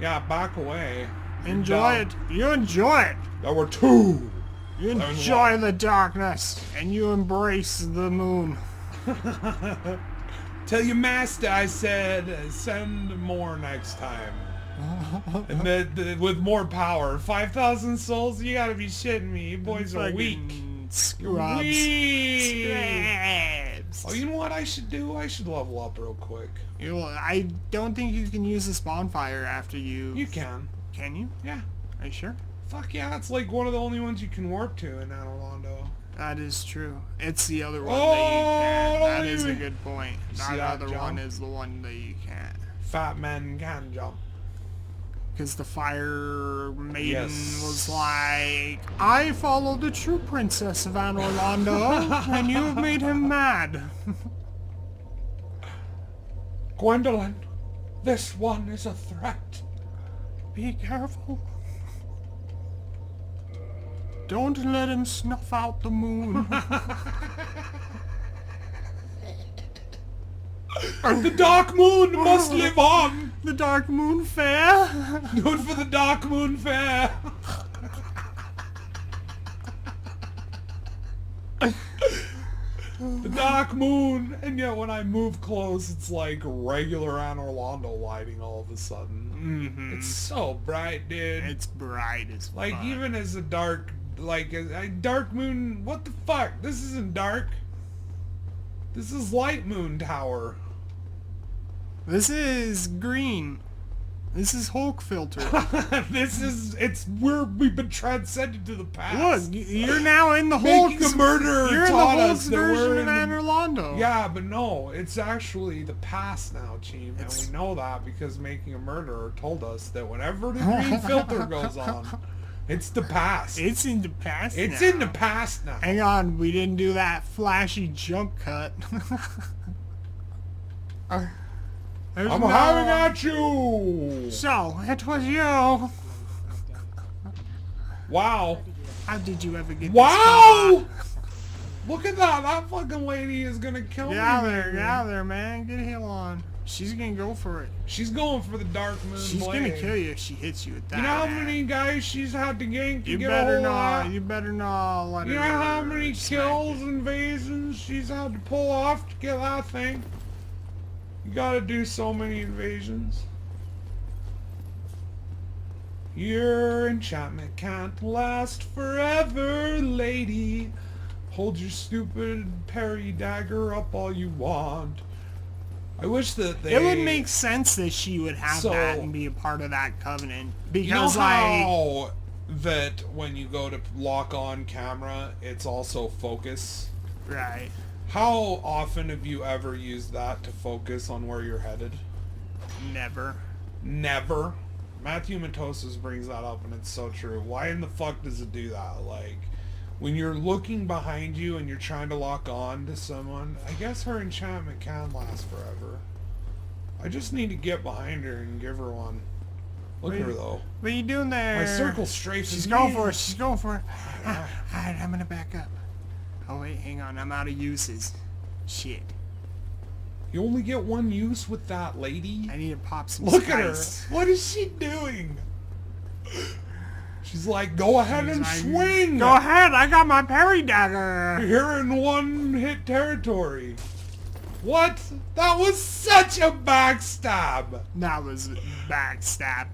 Yeah, back away. Enjoy it. You enjoy it. There were 2. You enjoy the darkness, and you embrace the moon. Tell your master I said send more next time. And with more power. 5,000 souls? You gotta be shitting me. You boys are weak. Scrubs. Weak. Scrubs. Oh, you know what I should do? I should level up real quick. I don't think you can use the spawn fire after you... You can. Can you? Yeah. Are you sure? Fuck yeah, it's like one of the only ones you can warp to in Orlando. That is true. It's the other one Oh, that you can't. That you- is a good point. See That that other jump? one is the one that you can't. Fat men can jump. Because the fire maiden Yes. was like, I follow the true princess of Anne Orlando, and you have made him mad. Gwendolyn, this one is a threat. Be careful. Don't let him snuff out the moon. The Dark Moon must live on. The Dark Moon Fair. Do it for the Dark Moon Fair. The Dark Moon, and yet when I move close, it's like regular Anne Orlando lighting all of a sudden. It's so bright, dude. It's bright as Like, fuck. even as a dark, like, a Dark Moon, what the fuck? This isn't dark. This is Light Moon Tower. This is green. This is Hulk filter. We've been transcended to the past. Look, you're now in the Hulk. Making a murderer You're in the taught Hulk us that we're version in of Anne the... Orlando. Yeah, but no, it's actually the past now, Chief, and It's- we know that because Making a Murderer told us that whenever the green filter goes on, it's the past. It's in the past It's now. in the past now. Hang on, we didn't do that flashy jump cut. There's I'm no- having at you! So, it was you. Wow. How did you ever get Wow! Look at that! That fucking lady is gonna kill this me. far? Get dude. out there, man. Get a heal on. She's gonna go for it. She's going for the Dark Moon She's blade. gonna kill you if she hits you with that. You know how man. many guys she's had to gank to You get a better hold not. of? You better not let You know her how many smack kills, you. invasions she's had to pull off to get that thing? You gotta do so many invasions. Your enchantment can't last forever, lady. Hold your stupid parry dagger up all you want. I wish that they... It would make sense that she would have So- that and be a part of that covenant. Because, You know like, how that when you go to lock on camera, it's also focus? right. How often have you ever used that to focus on where you're headed? Never. Never. Matthew Matosas brings that up and it's so true. Why in the fuck does it do that? Like, when you're looking behind you and you're trying to lock on to someone, I guess her enchantment can last forever. I just need to get behind her and give her one. Look at her though. What are you doing there? My circle strafes. She's going for it. She's going for it. Alright, I'm gonna back up. Oh wait, hang on. I'm out of uses. Shit. You only get one use with that lady? I need to pop some Look at her. spice. What is she doing? She's like, go ahead and swing! Go ahead, I got my parry dagger! You're in one-hit territory. What? That was such a backstab! That was backstab.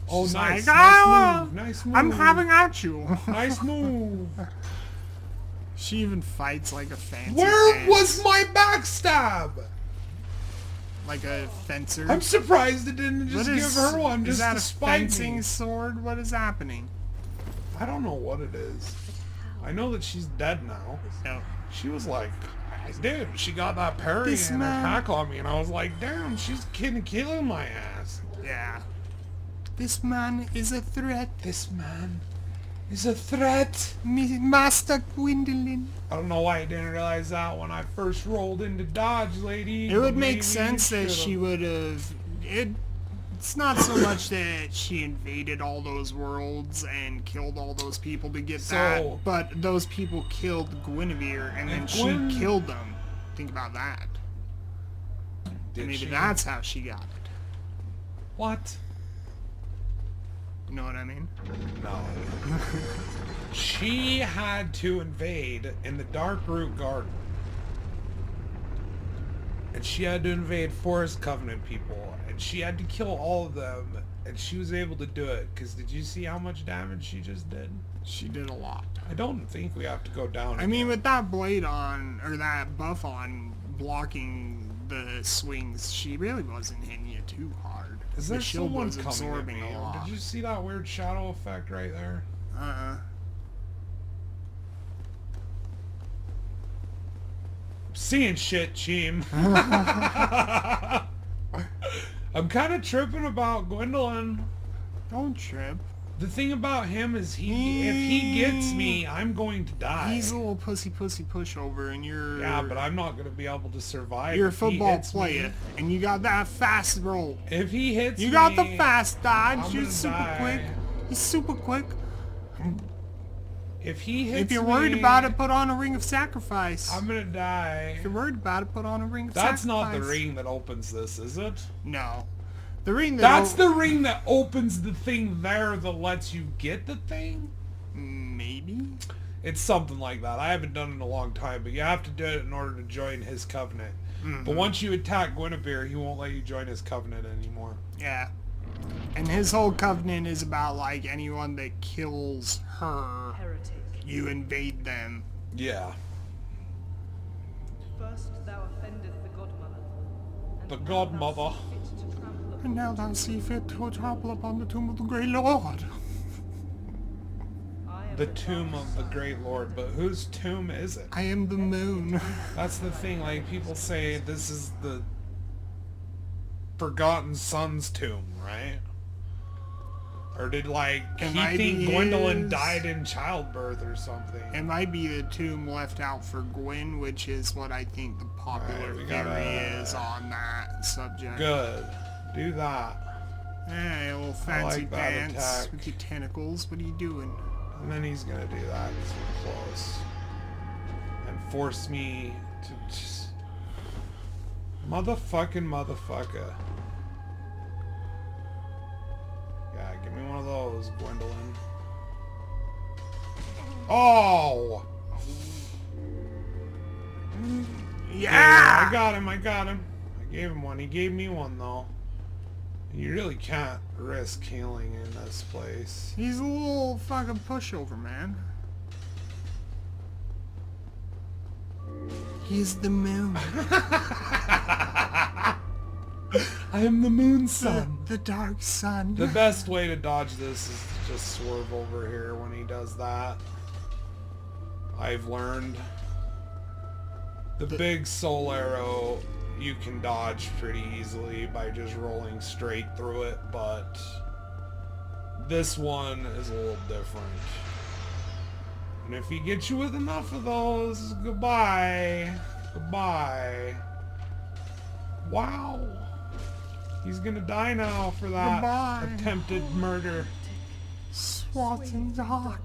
Oh, She's nice. like, Nice "Ah, move. Nice move. I'm having at you. Nice move. She even fights like a fancy Where dance. was my backstab? Like a fencer. I'm surprised it didn't What just is- give her one is just that to a spite fencing me. sword? What is happening? I don't know what it is. I know that she's dead now. No. She was like, dude, she got that parry This and man- attack on me, and I was like, damn, she's killing my ass. Yeah. This man is a threat. This man is a threat. Master Gwendolyn. I don't know why I didn't realize that when I first rolled into Dodge, lady. It would Maybe make sense that should've. she would have... It's not so much that she invaded all those worlds and killed all those people to get that, but those people killed Guinevere and then Gwen- she killed them. Think about that. Did Maybe she? that's how she got it. What? You know what I mean? No. She had to invade in the Dark Root Garden. And she had to invade Forest Covenant people. And she had to kill all of them. And she was able to do it. Because did you see how much damage she just did? She did a lot. I don't think we have to go down I mean, again. with that blade on, or that buff on, blocking the swings, she really wasn't hitting you too hard. Is The there shield someone was coming at absorbing me? a lot. Did you see that weird shadow effect right there? Seeing shit, Cheem. I'm kind of tripping about Gwendolyn. Don't trip. The thing about him is if he gets me, I'm going to die. He's a little pussy pushover, and you're... Yeah, but I'm not going to be able to survive. You're a if he football hits player, me. and you got that fast roll. If he hits me... You got the fast dodge. I'm You're gonna super die. quick. You're super quick. If he hits me... If you're worried about it, put on a ring of sacrifice. I'm going to die. If you're worried about it, put on a ring of That's sacrifice. not the ring that opens this, is it? No. The ring that... That's the ring that opens the thing there that lets you get the thing? Maybe? It's something like that. I haven't done it in a long time, but you have to do it in order to join his covenant. But once you attack Guinevere, he won't let you join his covenant anymore. Yeah. And his whole covenant is about, like, anyone that kills her, Heretic. you invade them. Yeah. First thou offendest the godmother. And The now godmother. thou seest fit to trample And now thou see fit to trample upon the tomb of the great Lord. I am The tomb of the great lord. But whose tomb is it? I am the moon. That's the thing. Like, people say this is the Forgotten Son's tomb, right? Or did, like, It he might think be Gwendolyn his. died in childbirth or something? It might be the tomb left out for Gwen, which is what I think the popular Alright, we theory gotta- is on that subject. Good. Do that. Hey, a little fancy like that dance attack. with your tentacles. What are you doing? And then he's gonna do that because we're close. And force me to just... Motherfucker. Yeah, give me one of those, Gwendolyn. Oh! Yeah! I got him. I gave him one. He gave me one, though. You really can't risk healing in this place. He's a little fucking pushover, man. He's the moon. I am the moon son. The dark sun. The best way to dodge this is to just swerve over here when he does that. I've learned. The big soul arrow you can dodge pretty easily by just rolling straight through it, but this one is a little different. And if he gets you with enough of those, goodbye. Goodbye. Wow. He's gonna die now for that Goodbye. attempted murder. Swat and dark.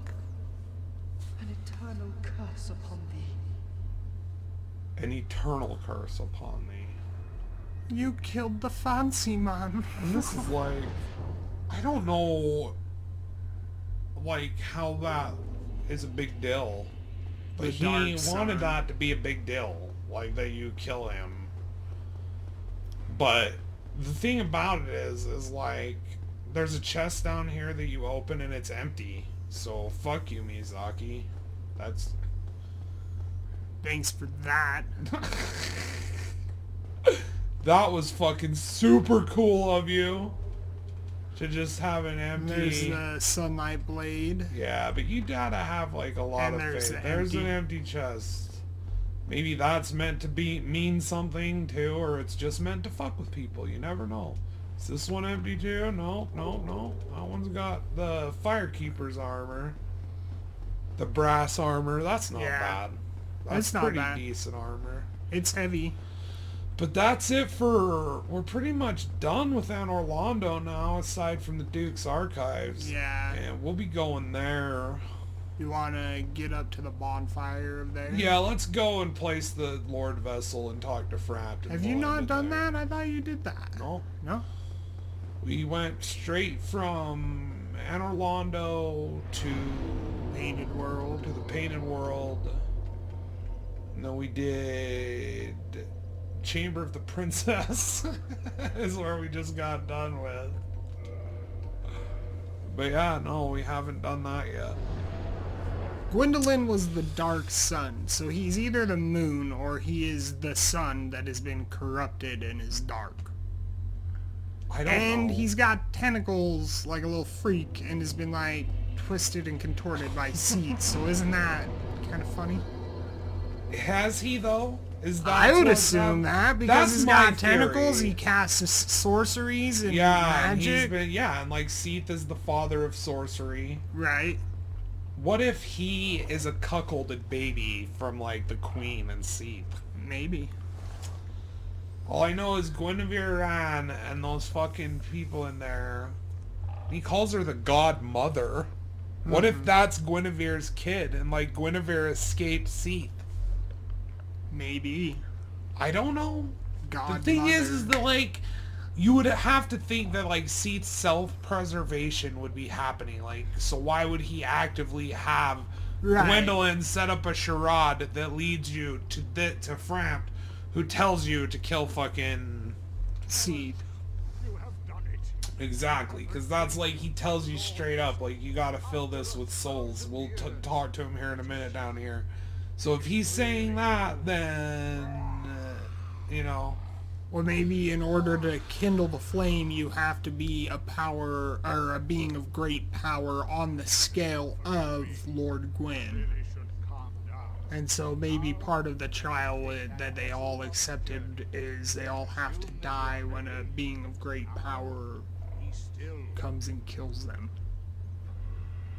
an eternal curse upon thee. An eternal curse upon thee. You killed the fancy man. And this is like, I don't know like how that is a big deal. But The he Dark wanted Sun. that to be a big deal, like that you kill him. But the thing about it is like, there's a chest down here that you open and it's empty. So fuck you, Miyazaki. That's... Thanks for that. That was fucking super cool of you. To just have an empty... There's the Sunlight Blade. Yeah, but you gotta have like a lot And of there's faith. the There's an empty- empty chest. Maybe that's meant to mean something too, or it's just meant to fuck with people. You never know. Is this one empty too? No. That one's got the Firekeeper's armor. The brass armor. That's not Yeah. bad. That's That's not pretty bad. decent armor. It's heavy. But that's it for... We're pretty much done with Anne Orlando now, aside from the Duke's Archives. Yeah. And we'll be going there. You want to get up to the bonfire of there? Yeah, let's go and place the Lord Vessel and talk to Frampton. Have you not done that? I thought you did that. No. No? We went straight from Anne Orlando to Painted World. the Painted World. And then we did Chamber of the Princess is where we just got done with. But yeah, no, we haven't done that yet. Gwendolyn was the Dark Sun, so he's either the moon or he is the sun that has been corrupted and is dark. I don't And know. he's got tentacles like a little freak and has been like twisted and contorted by seeds, so isn't that kind of funny? Has he though? Is that I would what's assume up? that because That's he's my got tentacles, theory. he casts sorceries and Yeah, and he's magic. been, yeah, and like Seath is the father of sorcery. Right. What if he is a cuckolded baby from like the Queen and Seath? Maybe. All I know is Guinevere Anne and those fucking people in there. He calls her the godmother. What if that's Guinevere's kid and like Guinevere escaped Seath? Maybe. I don't know. God. The thing is that like you would have to think that like Seath's self-preservation would be happening. Like, so why would he actively have Right. Gwendolyn set up a charade that leads you to Frampt, who tells you to kill fucking... Seed. Exactly, because that's like, he tells you straight up, like, you gotta fill this with souls. We'll talk to him here in a minute down here. So if he's saying that, then, you know... Or maybe in order to kindle the flame, you have to be a power, or a being of great power on the scale of Lord Gwyn. And so maybe part of the trial that they all accepted is they all have to die when a being of great power comes and kills them.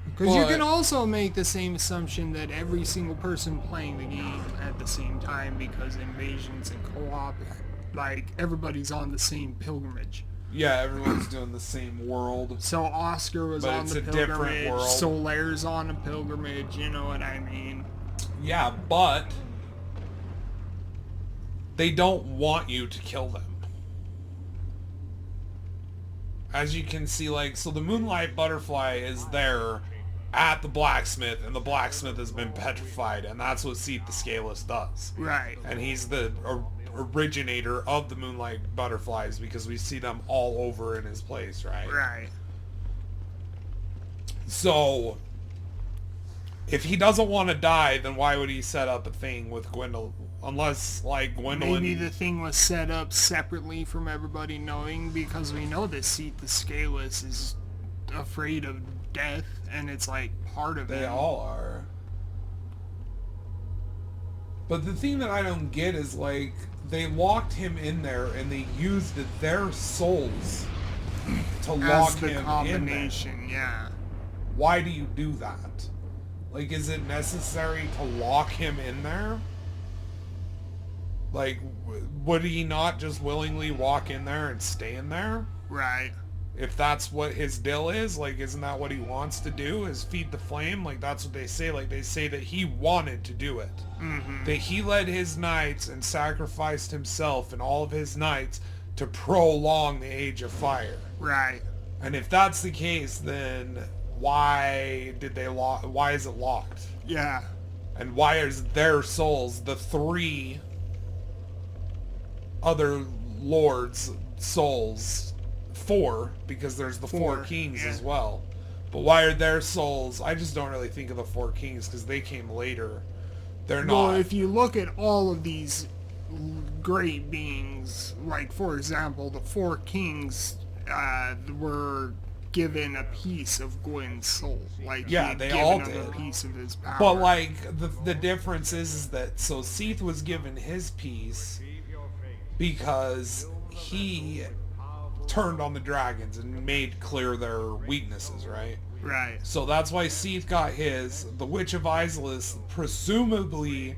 Because you can also make the same assumption that every single person playing the game at the same time, because invasions and co-op, like, everybody's on the same pilgrimage. Yeah, everyone's doing the same world. So Oscar was But on it's the a different pilgrimage, world. Solaire's on a pilgrimage, you know what I mean? Yeah, but they don't want you to kill them. As you can see, like, so the Moonlight Butterfly is there at the blacksmith, and the blacksmith has been petrified, and that's what Seath the Scaleless does. Right. And he's the originator of the Moonlight Butterflies, because we see them all over in his place, right? Right. So, if he doesn't want to die, then why would he set up a thing with Gwendolyn? Unless, like, Gwendolyn... Maybe the thing was set up separately from everybody knowing, because we know that Seath the Scaleless is afraid of death, and it's like part of They him. all are. But the thing that I don't get is, like, they locked him in there and they used their souls to lock As the him in there. combination, yeah. Why do you do that? Like, is it necessary to lock him in there? Like, would he not just willingly walk in there and stay in there? Right. If that's what his deal is, like, isn't that what he wants to do, is feed the flame? Like, that's what they say. Like, they say that he wanted to do it. Mm-hmm. That he led his knights and sacrificed himself and all of his knights to prolong the Age of Fire. Right. And if that's the case, then why did they lock? Why is it locked? Yeah. And why is their souls, the 3 other lords' souls, 4, because there's the 4 kings as well. But why are their souls? I just don't really think of the 4 kings because they came later. They're not. Well, if you look at all of these great beings, like for example, the 4 kings were given a piece of Gwyn's soul. Like, yeah, they all did. A piece of his power. But like the difference is that so Seath was given his piece because he turned on the dragons and made clear their weaknesses, right? Right. So that's why Seath got his. The Witch of Islais, presumably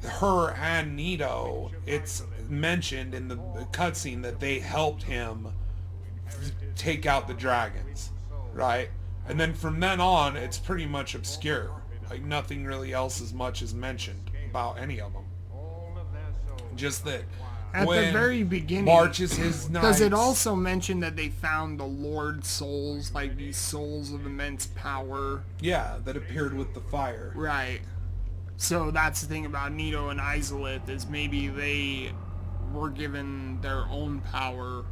her and Nito, it's mentioned in the cutscene that they helped him take out the dragons, right? And then from then on, it's pretty much obscure. Like, nothing really else as much is mentioned about any of them. Just that at when the very beginning, marches his knights. Does it also mention that they found the Lord souls, like these souls of immense power? Yeah, that appeared with the fire. Right. So that's the thing about Nito and Isolith, is maybe they were given their own power.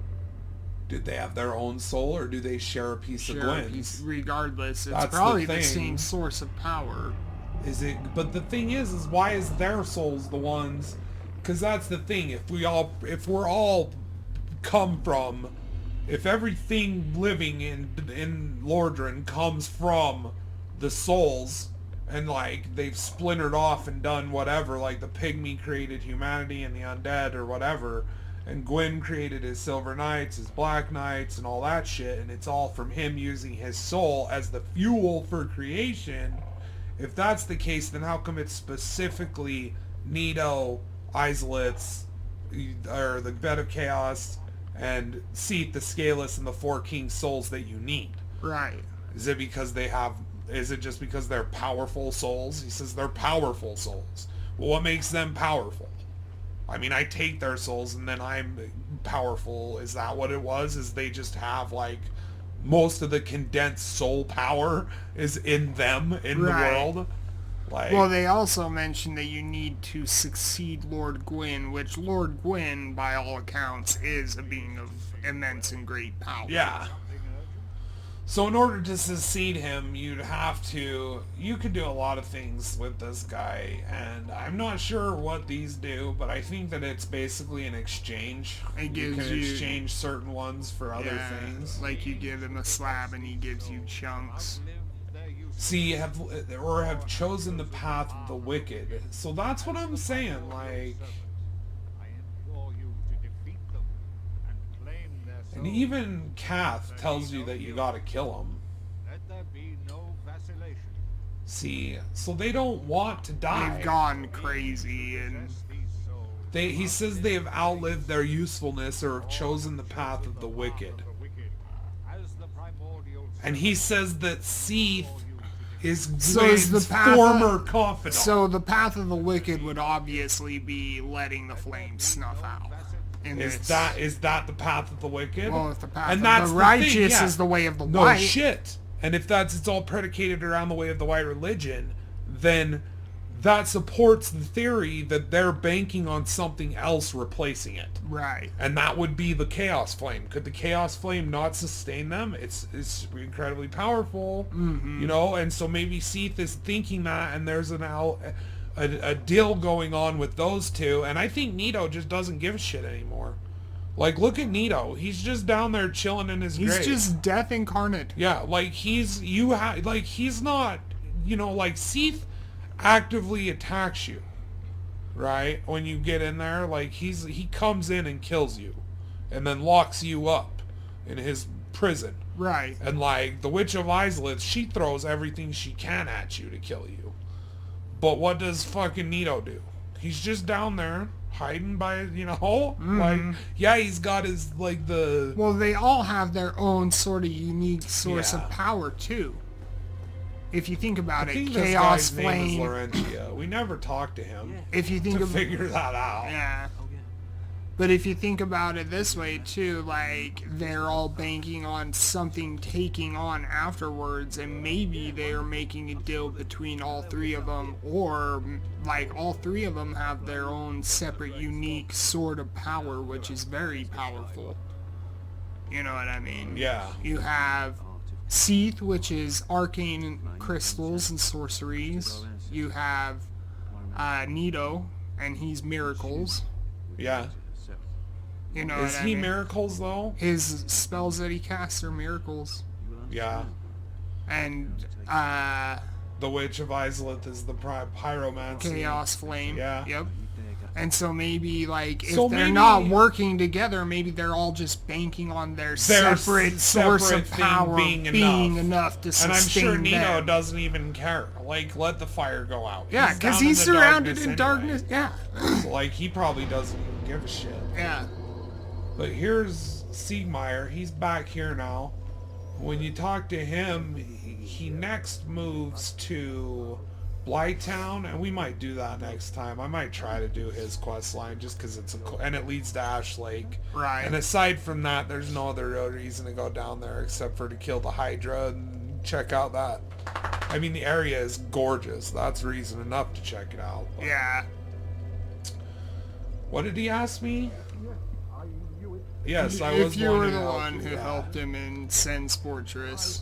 Did they have their own soul, or do they share a piece of Gwyn's? Regardless, it's That's probably the the thing. same source of power. Is it? But the thing is why is their souls the ones? Because that's the thing. If we're all come from, if everything living in Lordran comes from the souls, and like they've splintered off and done whatever, like the pygmy created humanity and the undead or whatever, and Gwyn created his Silver Knights, his Black Knights, and all that shit, and it's all from him using his soul as the fuel for creation. If that's the case, then how come it's specifically Nito, Islith, or the Bed of Chaos, and Seath, the Scaleless, and the 4 King souls that you need? Right. Is it because they have... Is it just because they're powerful souls? He says they're powerful souls. Well, what makes them powerful? I mean, I take their souls and then I'm powerful. Is that what it was? Is they just have, like, most of the condensed soul power is in them, in the world? Like, well, they also mentioned that you need to succeed Lord Gwyn, which Lord Gwyn, by all accounts, is a being of immense and great power. yeah. So in order to succeed him, you'd have to... You could do a lot of things with this guy, and I'm not sure what these do, but I think that it's basically an exchange. It You gives can you- exchange certain ones for other things. Like you give him a slab and he gives you chunks. See, have chosen the path of the wicked. So that's what I'm saying, like... And even Kath tells you that you gotta kill him. See, so they don't want to die. They've gone crazy and... He says they have outlived their usefulness or have chosen the path of the wicked. And he says that Seath is Gwyn's former confidant. So the path of the wicked would obviously be letting the flames snuff out. Is that the path of the wicked? Well, if the path and of that's the righteous thing, yeah. is the way of the no white. shit. And if it's all predicated around the way of the white religion, then that supports the theory that they're banking on something else replacing it. Right. And that would be the Chaos Flame. Could the Chaos Flame not sustain them? It's incredibly powerful, you know. And so maybe Seath is thinking that, and there's a deal going on with those two, and I think Nito just doesn't give a shit anymore. Like, look at Nito. He's just down there chilling in his grave. He's just death incarnate. Yeah, like he's not, you know, like Seath actively attacks you, right? When you get in there, like he comes in and kills you, and then locks you up in his prison. Right. And like the Witch of Islith, she throws everything she can at you to kill you. But what does fucking Nito do? He's just down there, hiding by, you know, like, yeah, he's got his, like, the... Well, they all have their own sort of unique source of power, too. If you think about I it, think Chaos this guy's name is Flame... Laurentia. We never talked to him If you think to of... figure that out. Yeah. But if you think about it this way too, like they're all banking on something taking on afterwards, and maybe they are making a deal between all three of them, or like all three of them have their own separate, unique sort of power, which is very powerful. You know what I mean? Yeah. You have Seath, which is arcane crystals and sorceries. You have Nito, and he's miracles. Yeah. You know Is what I he mean? miracles though? His spells that he casts are miracles. Yeah. And The Witch of Izalith is the pyromancy. Chaos Flame. Yeah. Yep. And so maybe like if So they're maybe- not working together, maybe they're all just banking on their separate source separate of thing power being enough to And I'm sustain sure Nino them. doesn't even care. Like, let the fire go out. Yeah, because down in he's the surrounded in anyway. darkness. Yeah. Like, he probably doesn't even give a shit. Yeah. But here's Siegmeyer. He's back here now. When you talk to him, he next moves to Blighttown, and we might do that next time. I might try to do his quest line just because it's and it leads to Ash Lake. Right. And aside from that, there's no other reason to go down there except for to kill the Hydra and check out that. I mean, the area is gorgeous. That's reason enough to check it out. But Yeah. what did he ask me? Yes, I was If you were who the helped one you, who yeah. helped him in Sen's Fortress.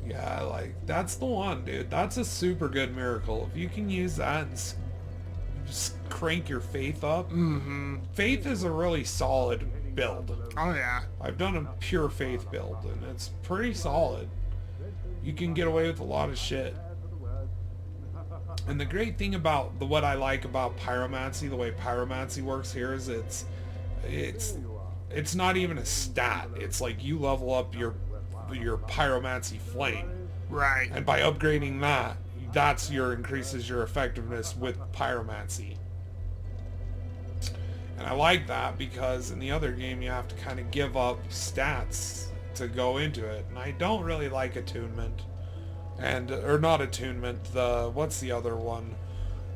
Yeah, like, that's the one, dude. That's a super good miracle. If you can use that and just crank your faith up. Mm-hmm. Faith is a really solid build. Oh, yeah. I've done a pure faith build, and it's pretty solid. You can get away with a lot of shit. And the great thing about what I like about pyromancy, the way pyromancy works here, is it's not even a stat. It's like you level up your pyromancy flame, Right. and by upgrading that, that's increases your effectiveness with pyromancy. And I like that because in the other game you have to kind of give up stats to go into it, and I don't really like attunement, or not attunement. What's the other one?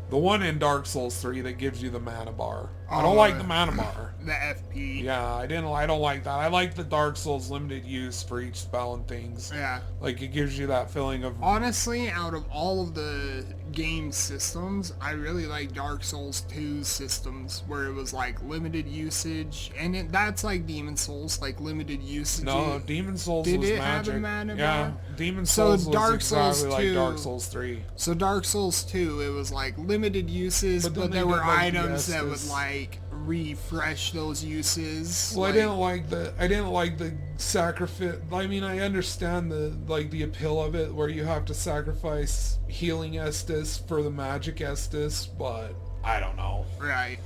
The one in Dark Souls 3 that gives you the mana bar. I don't like the mana bar. The FP. Yeah, I don't like that. I like the Dark Souls limited use for each spell and things. Yeah. Like, it gives you that feeling of... Honestly, out of all of the game systems, I really like Dark Souls 2's systems, where it was like limited usage, and that's like Demon Souls, like limited usage. No, Demon Souls Did was it magic. have a mana yeah, bar? Demon So Souls was Dark exactly Souls like 2 Dark Souls 3. So Dark Souls 2, it was like limited uses, But then but they there did, were like, the items that would Estus. like refresh those uses. Well, like, I didn't like the sacrifice. I mean, I understand the appeal of it, where you have to sacrifice healing Estus for the magic Estus, but I don't know. Right.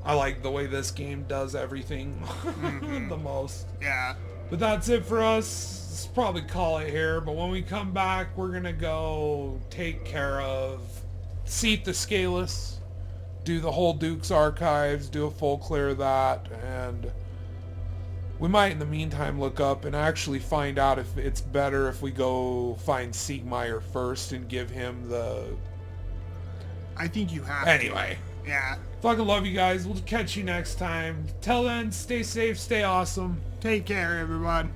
I like the way this game does everything the most. Yeah. But that's it for us. Let's probably call it here. But when we come back, we're gonna go take care of Seath the Scaleless, do the whole Duke's Archives, do a full clear of that, and we might in the meantime look up and actually find out if it's better if we go find Siegmeyer first and give him the... I think you have Anyway. to. Yeah. Fucking love you guys. We'll catch you next time. Till then, stay safe, stay awesome. Take care, everyone.